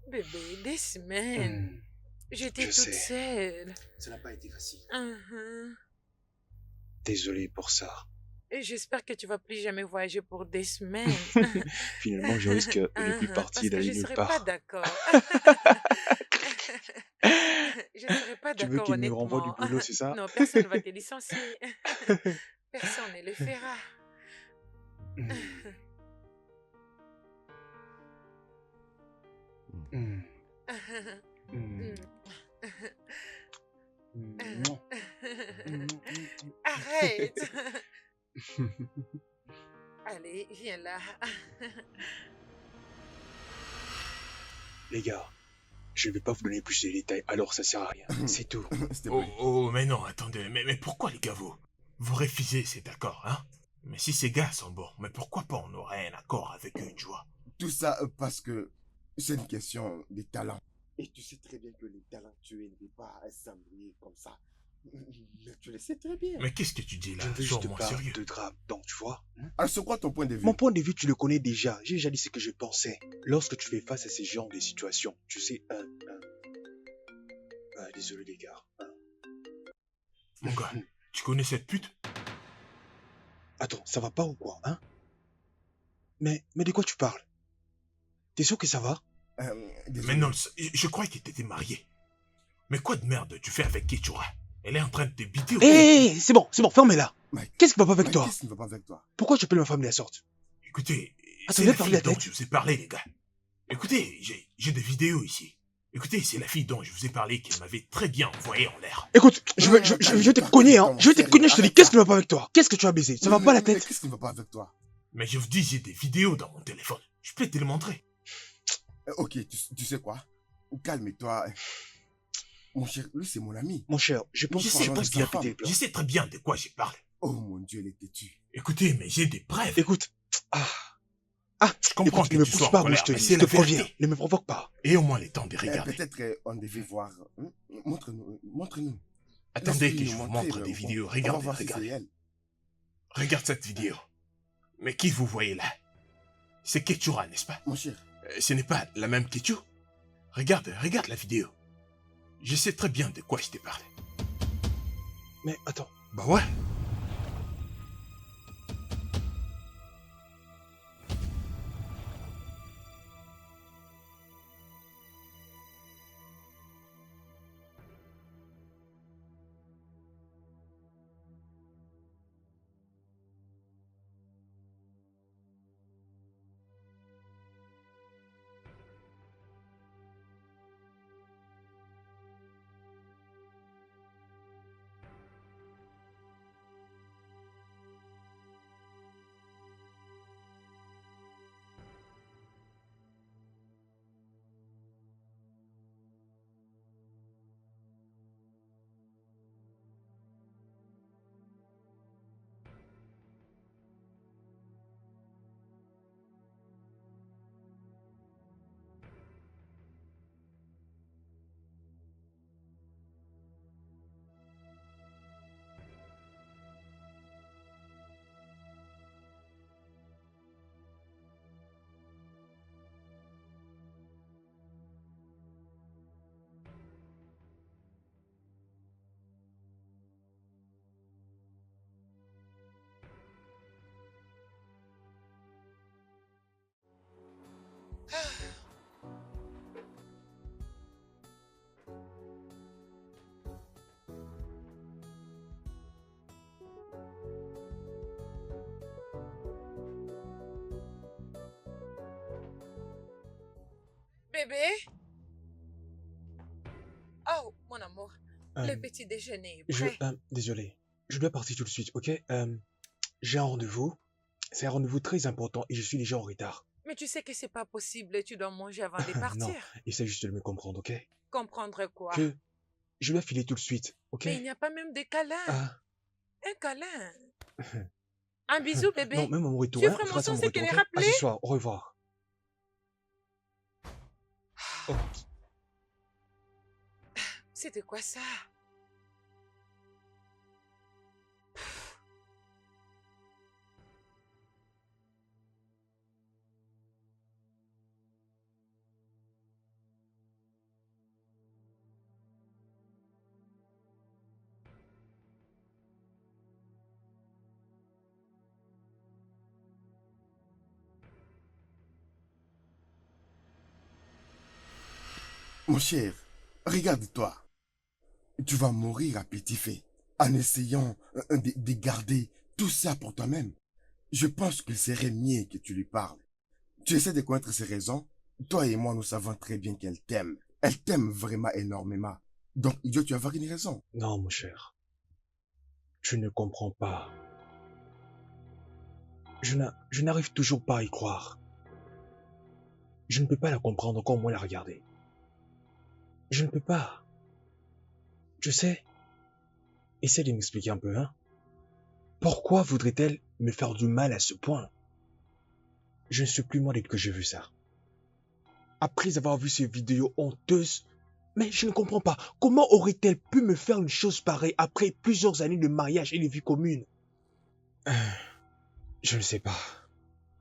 Bébé, des semaines. Hmm, J'étais je toute sais. seule. Ça n'a pas été facile. Mhm. Désolé pour ça. Et j'espère que tu vas plus jamais voyager pour des semaines. Finalement, je risque de ne plus Parce partir que d'aller je nulle serais pas part. d'accord. Je serais pas Tu veux d'accord, qu'il me renvoie du honnêtement. boulot, c'est ça? Non, personne ne va te licencier. Personne ne le fera. Hmm, Hmm. Non. Arrête. Allez, viens là. Les gars, je ne vais pas vous donner plus de détails, alors ça sert à rien. C'est tout. S'il te Oh, plaît. oh, mais non, attendez, mais pourquoi les gars, vous refusez cet accord, hein? Mais si ces gars sont bons, mais pourquoi pas on aurait un accord avec eux, tu vois? Tout ça parce que c'est une question de talent. Et tu sais très bien que les talentueux ne peuvent pas s'embrouiller comme ça. Mais tu le sais très bien. Mais qu'est-ce que tu dis là? Je ne veux Sois juste moins pas sérieux. de drame, donc tu vois. Alors, c'est quoi ton point de vue? Mon point de vue, tu le connais déjà. J'ai déjà dit ce que je pensais. Lorsque tu fais face à ces genres de situations, tu sais, désolé les gars. Mon gars, tu connais cette pute? Attends, ça va pas ou quoi, hein? Mais de quoi tu parles? T'es sûr que ça va? Désolé. Mais non, je croyais que t'étais marié. Mais quoi de merde tu fais avec Kechura? Elle est en train de te biter ou quoi? Hé, c'est bon, fermez-la. Mike, Qu'est-ce qui va pas avec Mike, toi? qu'est-ce qui ne va pas avec toi? Pourquoi tu appelles ma femme de la sorte? Écoutez, Attends, c'est viens la parler fille la dont tête. je vous ai parlé, les gars. Écoutez, j'ai des vidéos ici. Écoutez, c'est la fille dont je vous ai parlé qui m'avait très bien envoyé en l'air. Écoute, je vais te cogner, hein. Je vais te cogner, je te dis, Arrête qu'est-ce ça. qui va pas avec toi? Qu'est-ce que tu as baisé? Ça va pas la Mais tête? qu'est-ce qui ne va pas avec toi? Mais je vous dis, j'ai des vidéos dans mon téléphone. Je peux te les montrer. Ok, tu sais quoi? Calme-toi. Mon cher, lui, c'est mon ami. Mon cher, je pense qu'il a pété le plan. Je sais très bien de quoi j'ai parlé. Oh mon Dieu, elle est têtue. Écoutez, mais j'ai des preuves. Écoute, Je comprends écoute, que ne me tu pousse sois en pas, moi colère, je te mais dis, c'est je la te préviens, vérité. ne me provoque pas. Et au moins le temps de regarder. Peut-être on devait voir. Montre-nous. Montre-nous. Attendez Laisse-lui que je nous vous montrer, montre des on- vidéos. on va Regardez, voir si c'est regardez. elle. Regarde cette vidéo. Mais qui vous voyez là? C'est Kechura, n'est-ce pas? Mon cher, Ce n'est pas la même Kechu? Regarde la vidéo. Je sais très bien de quoi je t'ai parlé. Mais attends, Bah ouais. Bébé? Oh, mon amour, le petit déjeuner est prêt. désolé, je dois partir tout de suite, ok? J'ai un rendez-vous, c'est un rendez-vous très important et je suis déjà en retard. Mais tu sais que c'est pas possible, tu dois manger avant de Non, partir. essaie juste de me comprendre, ok? Comprendre quoi? Que je dois filer tout de suite, ok? Mais il n'y a pas même de câlin. Ah, Un câlin. Un bisou, bébé. non, même à mon retour, Tu es hein, on vraiment fera ça à mon censé retour, te les ok? rappeler? À ce soir, au revoir. Oh, C'était quoi ça? mon cher, regarde-toi. Tu vas mourir à petit feu en essayant de garder tout ça pour toi-même. Je pense qu'il serait mieux que tu lui parles. Tu essaies de connaître ses raisons. Toi et moi, nous savons très bien qu'elle t'aime. Elle t'aime vraiment énormément. Donc, il doit y avoir une raison. Non, mon cher. Tu ne comprends pas. Je n'arrive toujours pas à y croire. Je ne peux pas la comprendre, encore moins la regarder. Je ne peux pas. Tu sais, essaie de m'expliquer un peu, hein. Pourquoi voudrait-elle me faire du mal à ce point? Je ne suis plus moi dès que j'ai vu ça. Après avoir vu ces vidéos honteuses, mais je ne comprends pas. Comment aurait-elle pu me faire une chose pareille après plusieurs années de mariage et de vie commune? Je ne sais pas.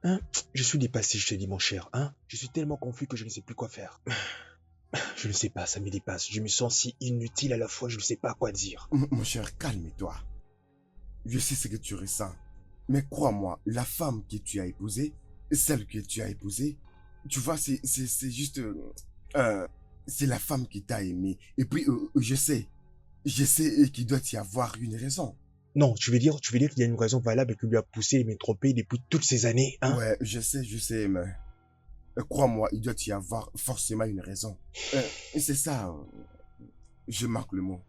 Hein? Je suis dépassé, je te dis, mon cher. Hein? Je suis tellement confus que je ne sais plus quoi faire. Je ne sais pas, ça me dépasse. Je me sens si inutile à la fois, je ne sais pas quoi dire. Mon cher, calme-toi. Je sais ce que tu ressens. Mais crois-moi, la femme que tu as épousée, celle que tu as épousée, tu vois, c'est juste... c'est la femme qui t'a aimé. Et puis, je sais qu'il doit y avoir une raison. Non, tu veux dire qu'il y a une raison valable qui lui a poussé à me tromper depuis toutes ces années, hein? Ouais, je sais, mais... crois-moi, il doit y avoir forcément une raison. Et c'est ça, je marque le mot.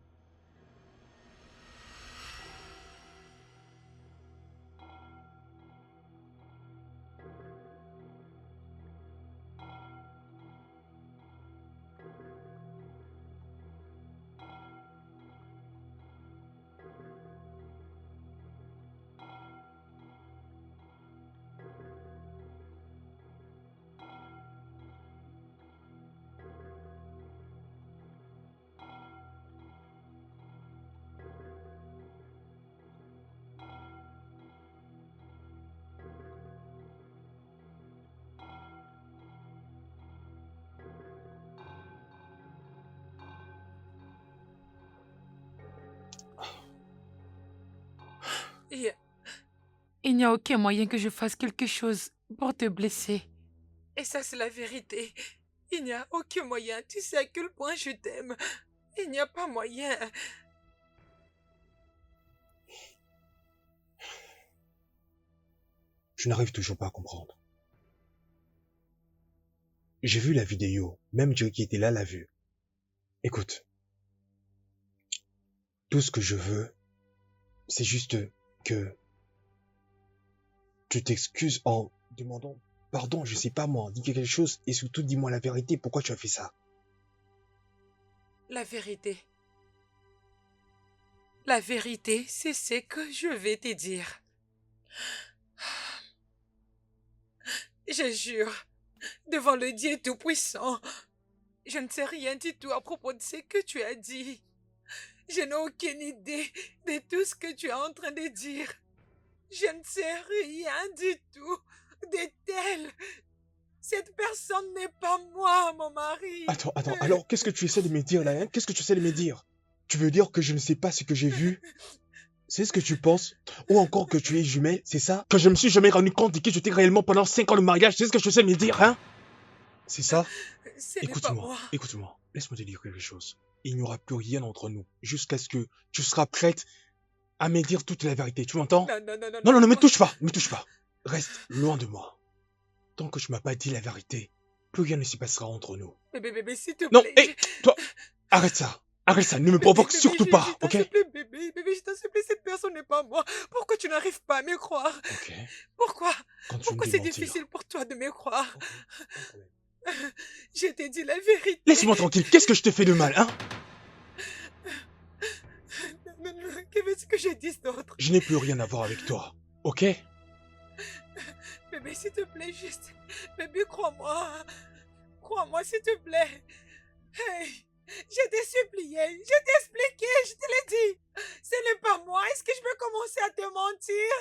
Il n'y a aucun moyen que je fasse quelque chose pour te blesser. Et ça, c'est la vérité. Il n'y a aucun moyen. Tu sais à quel point je t'aime. Il n'y a pas moyen. Je n'arrive toujours pas à comprendre. J'ai vu la vidéo, même Dieu qui était là l'a vue. Écoute, tout ce que je veux, c'est juste que tu t'excuses en demandant pardon, je sais pas moi, dis quelque chose et surtout dis-moi la vérité, pourquoi tu as fait ça? La vérité. La vérité, c'est ce que je vais te dire. Je jure, devant le Dieu Tout-Puissant, je ne sais rien du tout à propos de ce que tu as dit. Je n'ai aucune idée de tout ce que tu es en train de dire. Je ne sais rien du tout de tel. Cette personne n'est pas moi, mon mari. Attends, alors qu'est-ce que tu essaies de me dire là, hein? Qu'est-ce que tu essaies de me dire? Tu veux dire que je ne sais pas ce que j'ai vu? C'est ce que tu penses? Ou encore que tu es jumelle, c'est ça? Que je me suis jamais rendu compte de qui j'étais réellement pendant 5 ans de mariage, c'est ce que tu essaies de me dire, hein? C'est ça? Ce n'est pas moi. Écoute-moi, laisse-moi te dire quelque chose. Il n'y aura plus rien entre nous, jusqu'à ce que tu seras prête à me dire toute la vérité, tu m'entends? Non, ne me touche pas, Reste loin de moi. Tant que tu m'as pas dit la vérité, plus rien ne se passera entre nous. Bébé, s'il te plaît. Non, hé, toi, arrête ça, ne me provoque surtout pas, ok? Bébé, je t'en supplie, cette personne n'est pas moi. Pourquoi tu n'arrives pas à me croire? Ok. Pourquoi Continue de c'est mentir. difficile pour toi de me croire? Ok, pas de problème. Je t'ai dit la vérité. Laisse-moi tranquille, qu'est-ce que je te fais de mal, hein? Non, que veux-tu que je dise d'autre? Je n'ai plus rien à voir avec toi, ok? Bébé, s'il te plaît, juste. Bébé, crois-moi. Crois-moi, s'il te plaît. Hey, je t'ai supplié, je t'ai expliqué, je te l'ai dit. Ce n'est pas moi. Est-ce que je peux commencer à te mentir?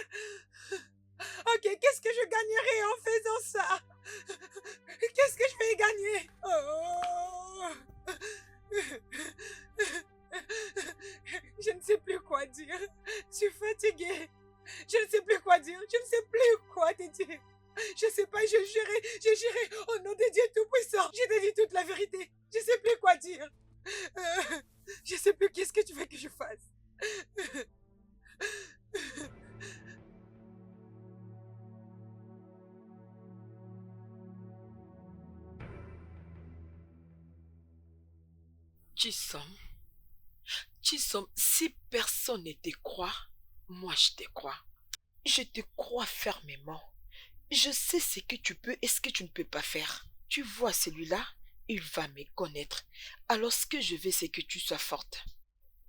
Ok, qu'est-ce que je gagnerais en faisant ça? Qu'est-ce que je vais gagner? Oh. Je ne sais plus quoi dire. Je suis fatiguée. Je ne sais plus quoi dire. Je ne sais plus quoi te dire. Je sais pas, j'ai juré au nom de Dieu Tout-Puissant. Je te dis toute la vérité. Je sais plus quoi dire. Je sais plus qu'est-ce que tu veux que je fasse. Chisom, Chisom, si personne ne te croit, moi je te crois. Je te crois fermement. Je sais ce que tu peux et ce que tu ne peux pas faire. Tu vois celui-là, il va me connaître. Alors ce que je veux, c'est que tu sois forte.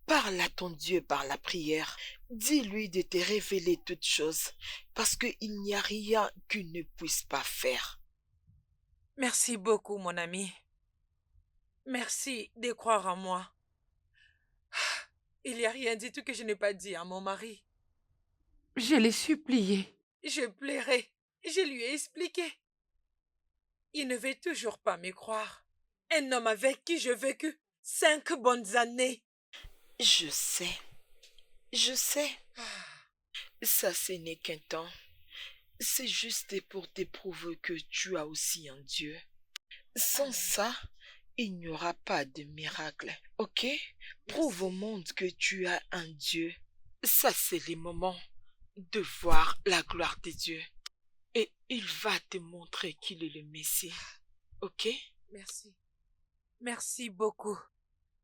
Parle à ton Dieu par la prière. Dis-lui de te révéler toutes choses, parce qu'il n'y a rien qu'il ne puisse pas faire. Merci beaucoup, mon ami. Merci de croire en moi. Il n'y a rien du tout que je n'ai pas dit à mon mari. Je l'ai supplié. Je plairai. Je lui ai expliqué. Il ne veut toujours pas me croire. Un homme avec qui j'ai vécu 5 bonnes années. Je sais. Ça, ce n'est qu'un temps. C'est juste pour te prouver que tu as aussi un Dieu. Sans ça, il n'y aura pas de miracle, ok? Prouve au monde que tu as un Dieu. Ça, c'est le moment de voir la gloire de Dieu. Et il va te montrer qu'il est le Messie, ok? Merci. Merci beaucoup.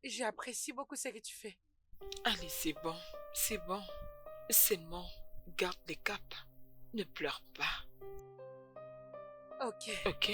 J'apprécie beaucoup ce que tu fais. Allez, c'est bon. Seulement, garde le cap. Ne pleure pas, Ok. ok?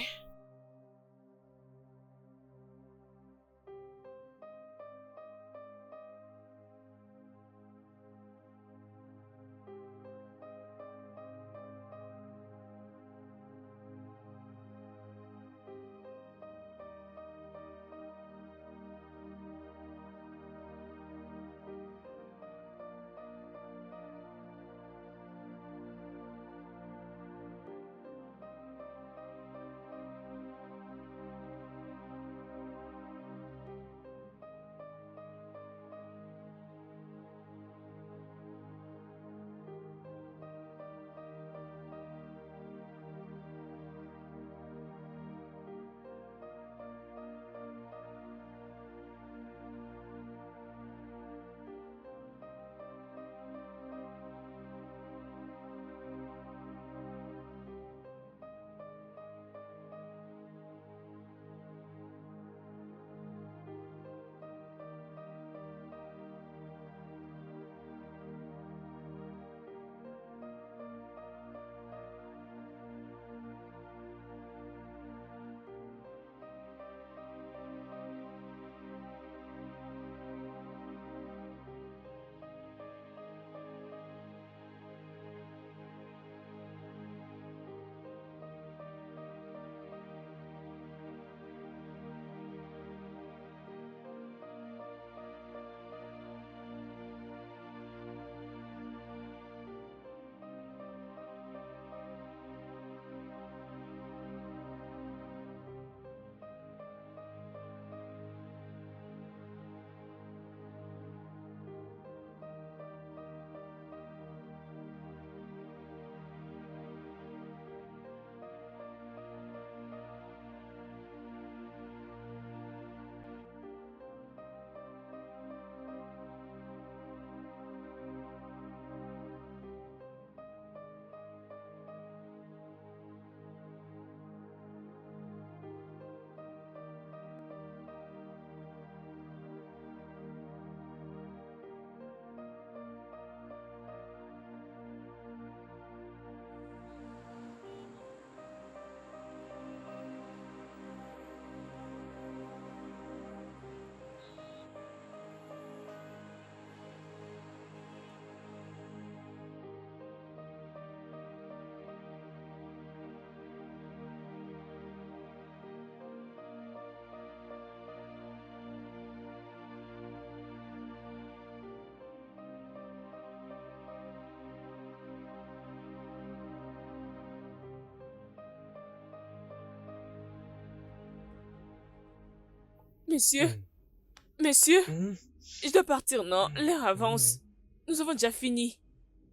Monsieur, Hmm. monsieur, Hmm. je dois partir, non? L'heure avance. Nous avons déjà fini.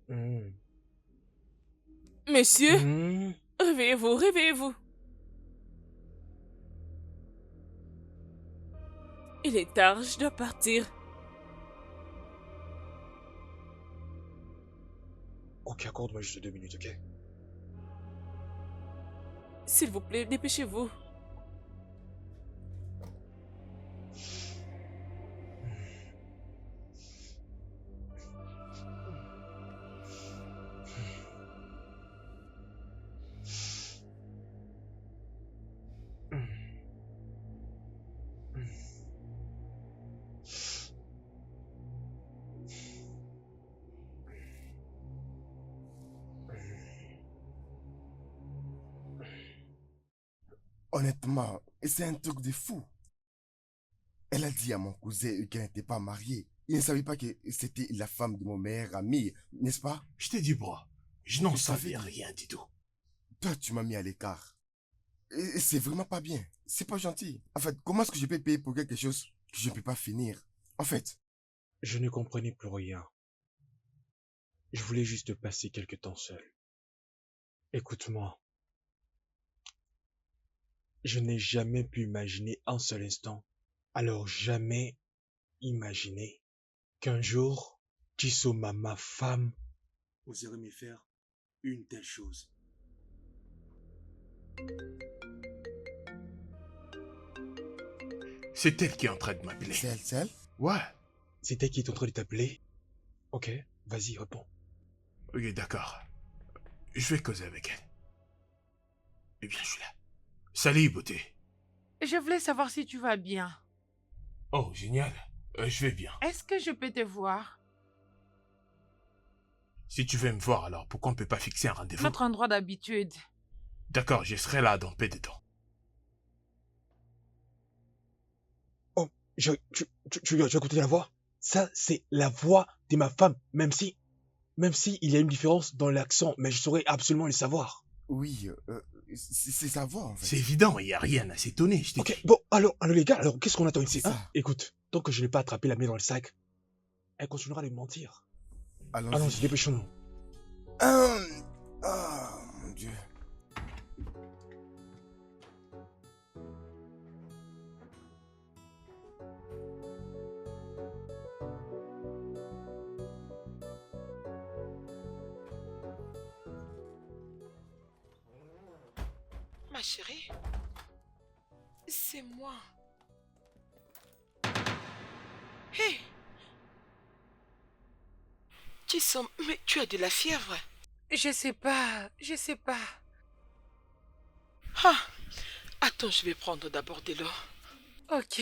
Hmm. Monsieur, Hmm. réveillez-vous, réveillez-vous. Il est tard, je dois partir. Ok, accorde-moi juste 2 minutes, ok? S'il vous plaît, dépêchez-vous. Honnêtement, c'est un truc de fou. Elle a dit à mon cousin qu'elle n'était pas mariée. Il ne savait pas que c'était la femme de mon meilleur ami, n'est-ce pas? Je t'ai dit, bro, je n'en Je savais savais. rien du tout. Toi, tu m'as mis à l'écart. Et c'est vraiment pas bien. C'est pas gentil. En fait, comment est-ce que je peux payer pour quelque chose que je ne peux pas finir? En fait, Je ne comprenais plus rien. Je voulais juste passer quelque temps seul. Écoute-moi. Je n'ai jamais pu imaginer un seul instant, alors jamais imaginer qu'un jour, Chisoma, ma femme, Oserait me faire une telle chose. C'est elle qui est en train de m'appeler. c'est elle? Ouais. c'est elle qui est en train de t'appeler? Ok, vas-y, réponds. Ok, d'accord. Je vais causer avec elle. Eh bien, je suis là. Salut, beauté. Je voulais savoir si tu vas bien. Oh, génial. Je vais bien. Est-ce que je peux te voir? Si tu veux me voir, alors pourquoi on ne peut pas fixer un rendez-vous? Notre endroit d'habitude. D'accord, je serai là dans peu de temps. Oh, tu as écouté la voix? Ça, c'est la voix de ma femme, même si il y a une différence dans l'accent, mais je saurais absolument le savoir. Oui, c'est sa voix, en fait. C'est évident, il n'y a rien à s'étonner, je t'ai Ok, dit. bon, alors les gars, alors qu'est-ce qu'on attend ici, C'est hein? ça. Écoute, tant que je n'ai pas attrapé la main dans le sac, elle continuera de me mentir. Allons-y. Allons-y, dépêchons-nous. Ah, mon Dieu. Ma chérie, c'est moi. Hé! Mais tu as de la fièvre? Je sais pas. Ah! Attends, je vais prendre d'abord de l'eau. Ok.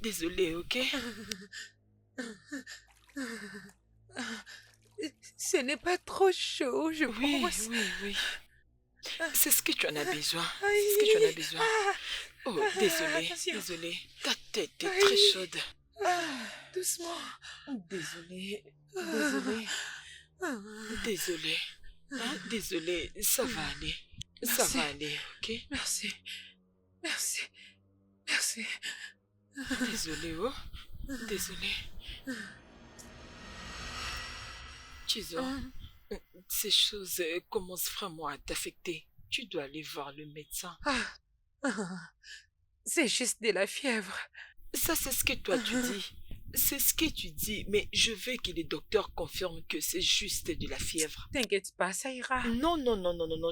Désolée, ok? Ce n'est pas trop chaud, je Oui, pense. oui. C'est ce que tu en as besoin. Aïe. C'est ce que tu en as besoin. Oh, Attention. désolée. Ta tête est Aïe. très chaude. Doucement. Désolée. Ah. Désolée, ça va aller. Ça Merci. va aller, ok? Merci. Désolée, oh. Désolée. Chizo, ces choses commencent vraiment à t'affecter. Tu dois aller voir le médecin. C'est juste de la fièvre. Ça, c'est ce que toi tu dis. C'est ce que tu dis, mais je veux que les docteurs confirment que c'est juste de la fièvre. T'inquiète pas, ça ira. Non,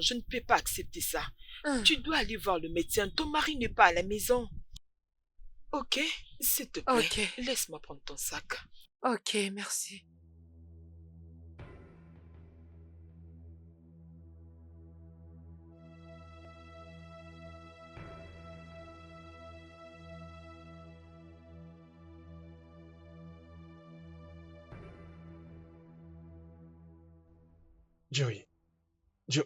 je ne peux pas accepter ça. Tu dois aller voir le médecin. Ton mari n'est pas à la maison. Ok? S'il te plaît, Ok. laisse-moi prendre ton sac. Ok, merci. Jerry, tu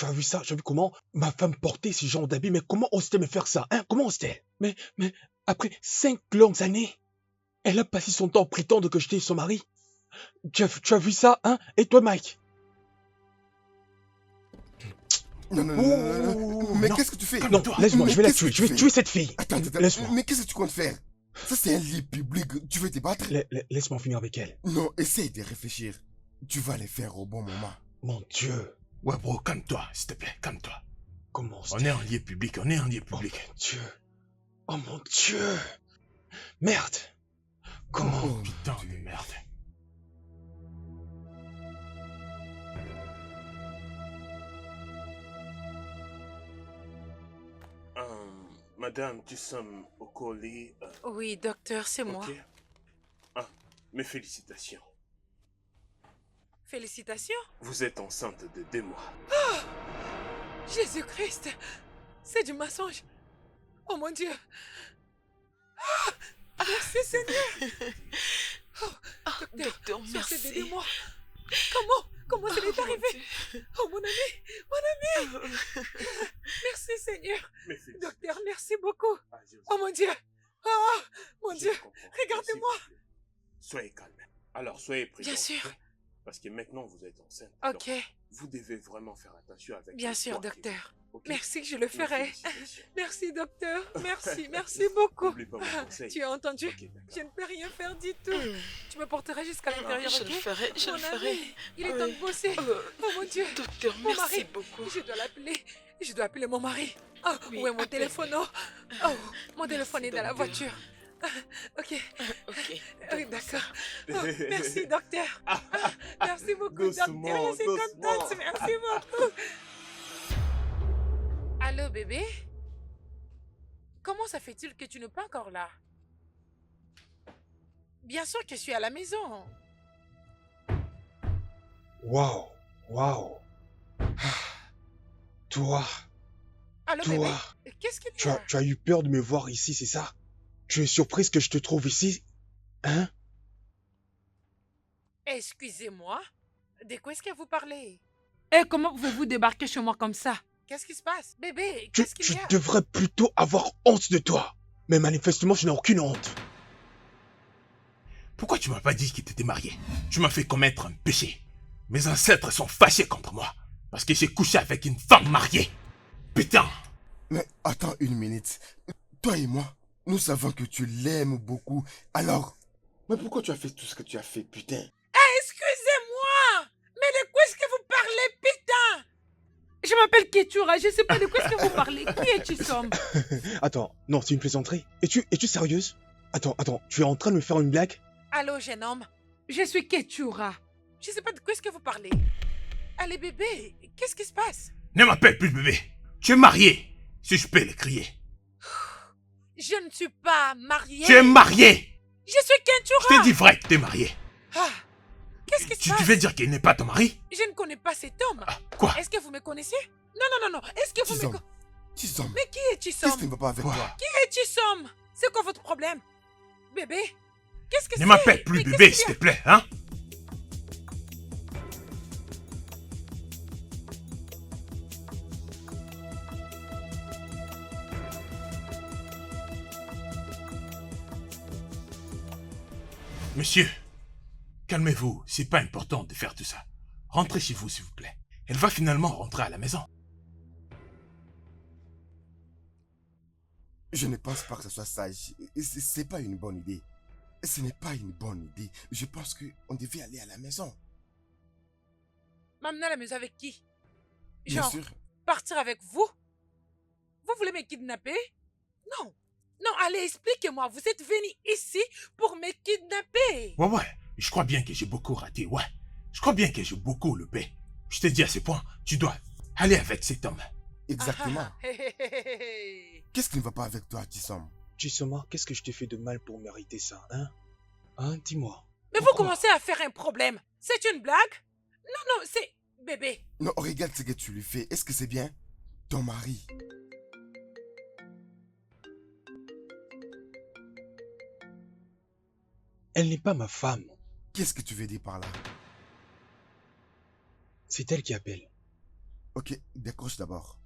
as vu ça? Tu as vu comment ma femme portait ce genre d'habit? Mais comment ose-t-elle me faire ça? Hein? Comment ose-t-elle? Mais après 5 longues années, elle a passé son temps à prétendre que j'étais son mari. Tu as vu ça, hein? Et toi, Mike? Non. Mais qu'est-ce que tu fais? Non, laisse-moi, Mais je vais la qu'est-ce tuer. que Je vais tu tuer fais? cette fille. Attends. Laisse-moi. Mais qu'est-ce que tu comptes faire? Ça, c'est un lieu public. Tu veux te battre? Laisse-moi finir avec elle. Non, essaye de réfléchir. Tu vas les faire au bon moment. Mon Dieu. Ouais, bro, calme-toi, s'il te plaît, calme-toi. Comment On est en lieu public, Oh mon Dieu. Merde. Comment? Oh, Putain Dieu. de merde. Madame, tu sommes au colis. Oui, docteur, c'est moi. Ok. Ah, mes félicitations. Félicitations. Vous êtes enceinte de 2 mois. Jésus-Christ. C'est du mensonge. Oh mon Dieu. Ah, merci Seigneur. Oh, docteur, Docteur, s'il vous plaît, merci. aidez-moi. Comment ça m'est Oh, arrivé? Dieu. Oh mon ami. Merci Seigneur. Mes fils. Docteur, merci beaucoup. Ah, je- Oh mon Dieu. Oh mon je Dieu. comprends. Regardez-moi. S'il vous plaît. Soyez calme. Alors, soyez prudents. Bien sûr. ok? Parce que maintenant, vous êtes enceinte. Ok, Donc, vous devez vraiment faire attention avec bien le sûr, poids qui- docteur. ok? Merci, je le Mes ferai. félicitations. Merci, docteur. Merci beaucoup. N'oublie pas mon conseil. Tu as entendu? Ok, d'accord. Je ne peux rien faire du tout. Tu me porteras jusqu'à l'intérieur, Je le ok? ferai, je Mon le ferai. ami, il est temps de bosser. Oh mon Dieu. Docteur, Mon merci mari. beaucoup. Je dois l'appeler. Je dois appeler mon mari. Oh, Oui, où est mon appelle. téléphone? Oh, mon téléphone est dans la docteur. voiture. Ok, Ok. oui, d'accord. Oh, merci, docteur. Merci beaucoup, Doucement, docteur. Je suis contente. doucement. Merci beaucoup. Allô, bébé? Comment ça fait-il que tu n'es pas encore là? Bien sûr que je suis à la maison. Waouh, waouh. Toi, Allô, toi, bébé? Qu'est-ce qu'il y tu a? as eu peur de me voir ici, c'est ça? Tu es surprise que je te trouve ici? Hein? Excusez-moi. De quoi est-ce que vous parlez? Et comment pouvez-vous débarquer chez moi comme ça? Qu'est-ce qui se passe? Bébé, Tu, qu'est-ce qu'il tu y a? devrais plutôt avoir honte de toi. Mais manifestement, je n'ai aucune honte. Pourquoi tu m'as pas dit que tu étais marié? Tu m'as fait commettre un péché. Mes ancêtres sont fâchés contre moi. Parce que j'ai couché avec une femme mariée. Putain! Mais attends une minute. Toi et moi, nous savons que tu l'aimes beaucoup. Alors, Mais pourquoi tu as fait tout ce que tu as fait, putain? Excusez-moi! Mais de quoi est-ce que vous parlez, putain? Je m'appelle Ketura, je sais pas de quoi est-ce que vous parlez. Qui es-tu, Somme? Attends, non, c'est une plaisanterie. Es-tu sérieuse? Attends, tu es en train de me faire une blague? Allô, jeune homme. Je suis Ketura. Je sais pas de quoi est-ce que vous parlez. Allez, bébé, qu'est-ce qui se passe? Ne m'appelle plus bébé. Tu es marié. Si je peux le crier. Je ne suis pas mariée. Tu es marié. Je suis Ketura. Je t'ai dit vrai que tu es marié. Ah, qu'est-ce qui se Tu passe? veux dire qu'il n'est pas ton mari? Je ne connais pas cet homme. Ah, quoi? Est-ce que vous me connaissez? Non. Est-ce que vous me Tisom, connaissez? Tisom, Mais qui est-tu, qu'est-ce qui Somme? ne va pas avec Quoi? toi? Qui es-tu, Somme? C'est quoi votre problème? Bébé, qu'est-ce que c'est? Ne m'appelle plus Mais bébé, qu'est-ce s'il qu'il te plaît, hein? Monsieur, calmez-vous, c'est pas important de faire tout ça. Rentrez chez vous, s'il vous plaît. Elle va finalement rentrer à la maison. Je ne pense pas que ce soit sage. C'est pas une bonne idée. Ce n'est pas une bonne idée. Je pense qu'on devait aller à la maison. M'amener à la maison avec qui? Bien Genre, sûr. partir avec vous? Vous voulez me kidnapper? Non. Non, allez, expliquez-moi. Vous êtes venu ici pour me kidnapper. Ouais, je crois bien que j'ai beaucoup raté, ouais. Je crois bien que j'ai beaucoup loupé. Je te dis à ce point, tu dois aller avec cet homme. Exactement. Ah, hé, hé, hé, hé, hé. Qu'est-ce qui ne va pas avec toi, Tisom? Chisoma, qu'est-ce que je t'ai fait de mal pour mériter ça, hein? Hein, dis-moi. Mais vous Pourquoi? commencez à faire un problème. C'est une blague? Non, c'est... Bébé. Non, regarde ce que tu lui fais. Est-ce que c'est bien? Ton mari. Elle n'est pas ma femme. Qu'est-ce que tu veux dire par là? C'est elle qui appelle. Ok, décroche d'abord.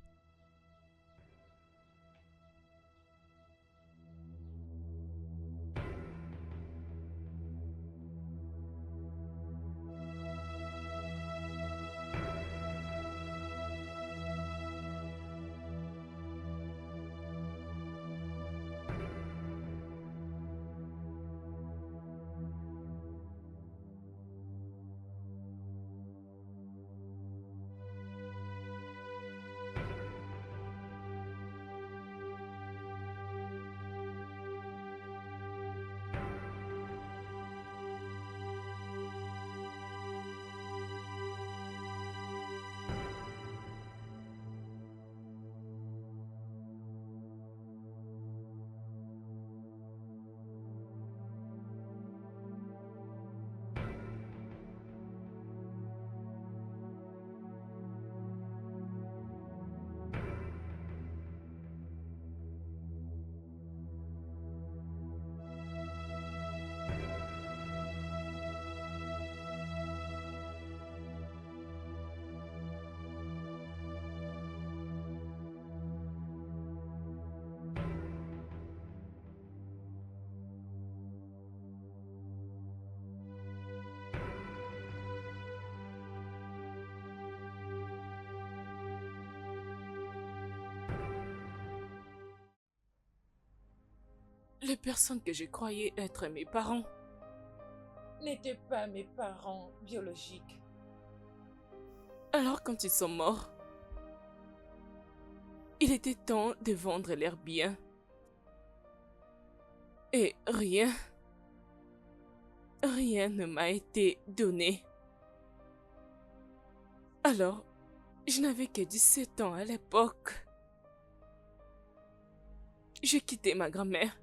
les personnes que je croyais être mes parents N'étaient pas mes parents biologiques. Alors quand ils sont morts, il était temps de vendre leurs biens. Et rien ne m'a été donné. Alors, je n'avais que 17 ans à l'époque. J'ai quitté ma grand-mère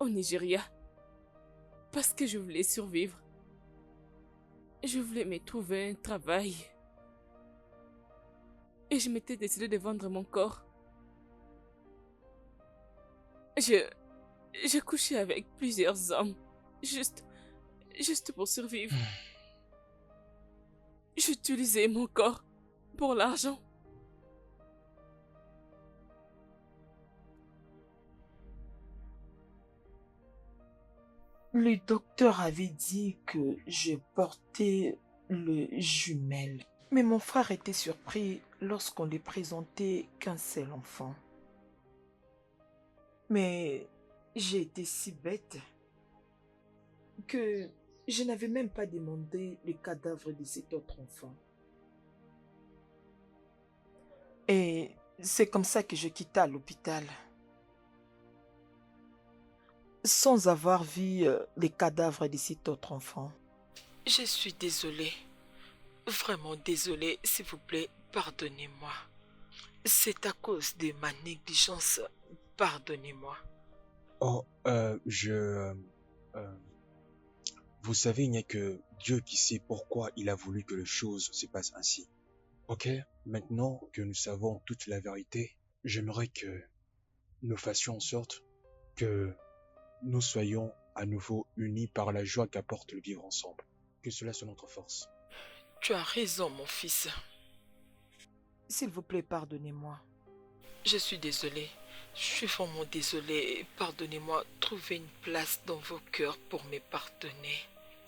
au Nigeria parce que je voulais survivre. Je voulais me trouver un travail. Et je m'étais décidé de vendre mon corps. J'ai couché avec plusieurs hommes, juste pour survivre. J'utilisais mon corps pour l'argent. Le docteur avait dit que je portais le jumelle. Mais mon frère était surpris lorsqu'on lui présentait qu'un seul enfant. Mais j'ai été si bête que je n'avais même pas demandé le cadavre de cet autre enfant. Et c'est comme ça que je quittai l'hôpital, sans avoir vu les cadavres de cet autre enfant. Je suis désolée. Vraiment désolée, s'il vous plaît, pardonnez-moi. C'est à cause de ma négligence. Pardonnez-moi. Oh, vous savez, il n'y a que Dieu qui sait pourquoi il a voulu que les choses se passent ainsi. Ok? Maintenant que nous savons toute la vérité, j'aimerais que nous fassions en sorte que nous soyons à nouveau unis par la joie qu'apporte le vivre ensemble. Que cela soit notre force. Tu as raison, mon fils. S'il vous plaît, pardonnez-moi. Je suis désolée. Je suis vraiment désolée. Pardonnez-moi. Trouvez une place dans vos cœurs pour me pardonner.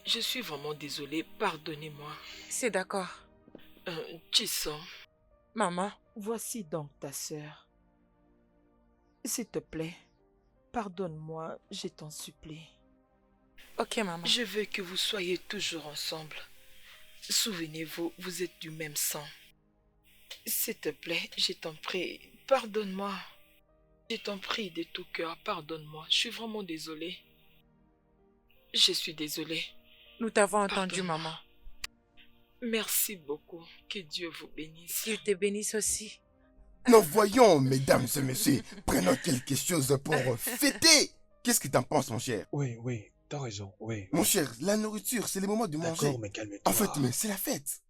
Je suis vraiment désolée. Pardonnez-moi. C'est d'accord. Chisom. Maman. Voici donc ta sœur. S'il te plaît, pardonne-moi, je t'en supplie. Ok, maman. Je veux que vous soyez toujours ensemble. Souvenez-vous, vous êtes du même sang. S'il te plaît, je t'en prie, pardonne-moi. Je t'en prie de tout cœur, pardonne-moi. Je suis vraiment désolée. Je suis désolée. Nous t'avons entendu, maman. Merci beaucoup. Que Dieu vous bénisse. Qu'il te bénisse aussi. Nous voyons, mesdames et messieurs, prenons quelque chose pour fêter. Qu'est-ce que t'en penses, mon cher? Oui, t'as raison, oui. Mon cher, la nourriture, c'est le moment de manger. D'accord, mais calme-toi. En fait, mais c'est la fête.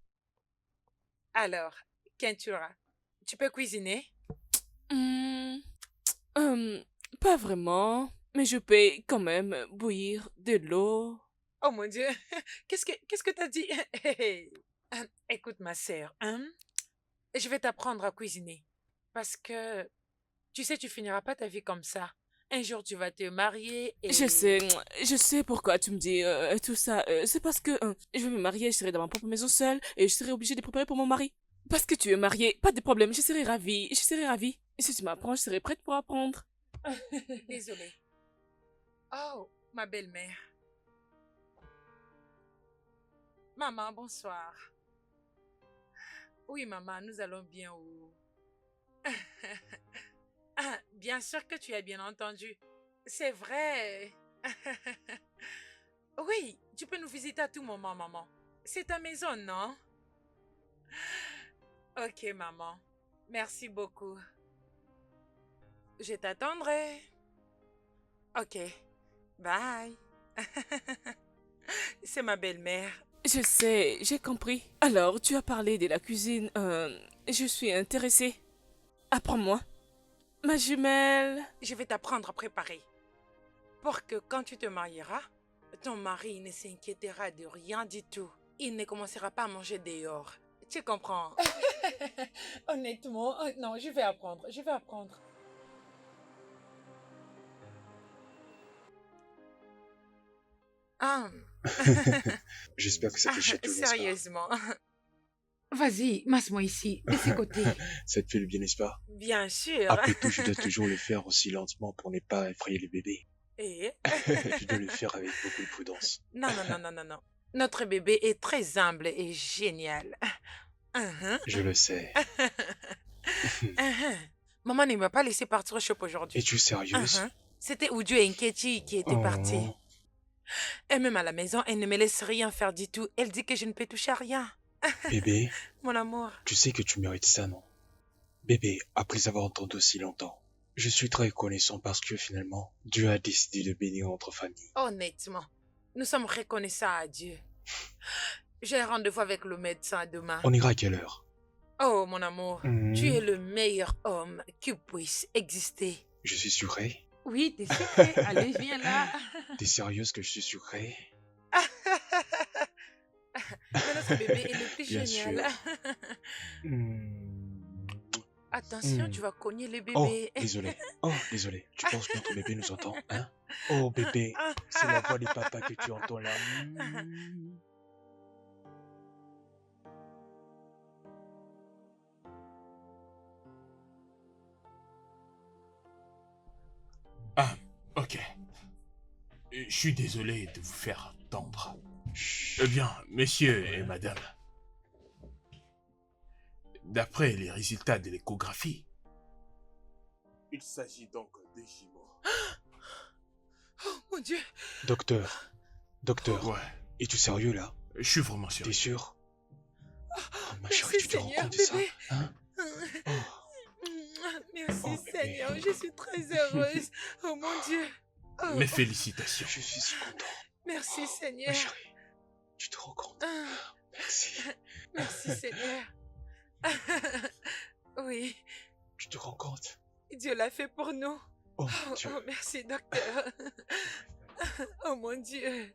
Alors, Kentura, tu peux cuisiner? Pas vraiment, mais je peux quand même bouillir de l'eau. Oh mon Dieu, qu'est-ce que t'as dit? Écoute ma sœur, je vais t'apprendre à cuisiner. Parce que, tu sais, tu finiras pas ta vie comme ça. Un jour, tu vas te marier et... Je sais pourquoi tu me dis tout ça. C'est parce que je vais me marier, je serai dans ma propre maison seule et je serai obligée de préparer pour mon mari. Parce que tu es mariée, pas de problème, je serai ravie. Et si tu m'apprends, je serai prête pour apprendre. Désolée. Oh, ma belle-mère. Maman, bonsoir. Oui, maman, nous allons bien où? Bien sûr que tu as bien entendu. C'est vrai. Oui, tu peux nous visiter à tout moment, maman. C'est ta maison, non? Ok, maman. Merci beaucoup. Je t'attendrai. Ok. Bye. C'est ma belle-mère. Je sais, j'ai compris. Alors, tu as parlé de la cuisine. Je suis intéressée. Apprends-moi. Ma jumelle. Je vais t'apprendre à préparer. Pour que quand tu te marieras, ton mari ne s'inquiétera de rien du tout. Il ne commencera pas à manger dehors. Tu comprends? Honnêtement, non, je vais apprendre. J'espère que ça te jette le n'est-ce pas? Sérieusement. Vas-y, masse-moi ici, de ce côté. Ça te fait le bien, n'est-ce pas? Bien sûr. Après tout, je dois toujours le faire aussi lentement pour ne pas effrayer le bébé. Et... Je dois le faire avec beaucoup de prudence. Non, non, non, non, non, non. Notre bébé est très humble et génial. Mhm. Je le sais. Mhm. Maman ne m'a pas laissé partir au shop aujourd'hui. Es-tu sérieuse? Mhm. C'était Uju et Nkechi qui étaient partis. Oh, Et même à la maison, elle ne me laisse rien faire du tout. Elle dit que je ne peux toucher à rien. bébé, Mon amour. tu sais que tu mérites ça, non? Bébé, après avoir entendu aussi longtemps, je suis très reconnaissant parce que finalement, Dieu a décidé de bénir notre famille. Honnêtement, nous sommes reconnaissants à Dieu. J'ai rendez-vous avec le médecin demain. On ira à quelle heure? Oh, mon amour, Hmm, tu es le meilleur homme qui puisse exister. Je suis sucré? Oui, t'es sucré. Allez, viens là. T'es sérieuse que je suis sucré? Mais notre bébé est le plus Bien génial. Hmm. Attention, Hmm. tu vas cogner le Oh, bébé. désolé. Oh, désolé. Tu penses que notre bébé nous entend, hein? Oh, bébé, c'est la voix des papas que tu entends là. Hmm. Ah, ok. Je suis désolé de vous faire attendre. Chut. Eh bien, messieurs et madame, d'après les résultats de l'échographie, Il s'agit donc de jumeaux. Oh, mon Dieu. Docteur, ouais, es-tu sérieux là? je suis vraiment T'es sérieux. sûr? Oh, ma Merci, chérie, tu te rends Seigneur, compte de ça? bébé. Hein? Oh, Merci, oh, bébé. Seigneur. Je suis très heureuse. Oh, mon Dieu. Oh, Mes félicitations. Je suis si content. merci, Ma Seigneur. chérie, tu te rends compte? Ah, Merci. merci, Seigneur. Oui, Tu te rends compte? Dieu l'a fait pour nous. Oh, Oh, Dieu. oh, merci, docteur. Oh, mon Dieu.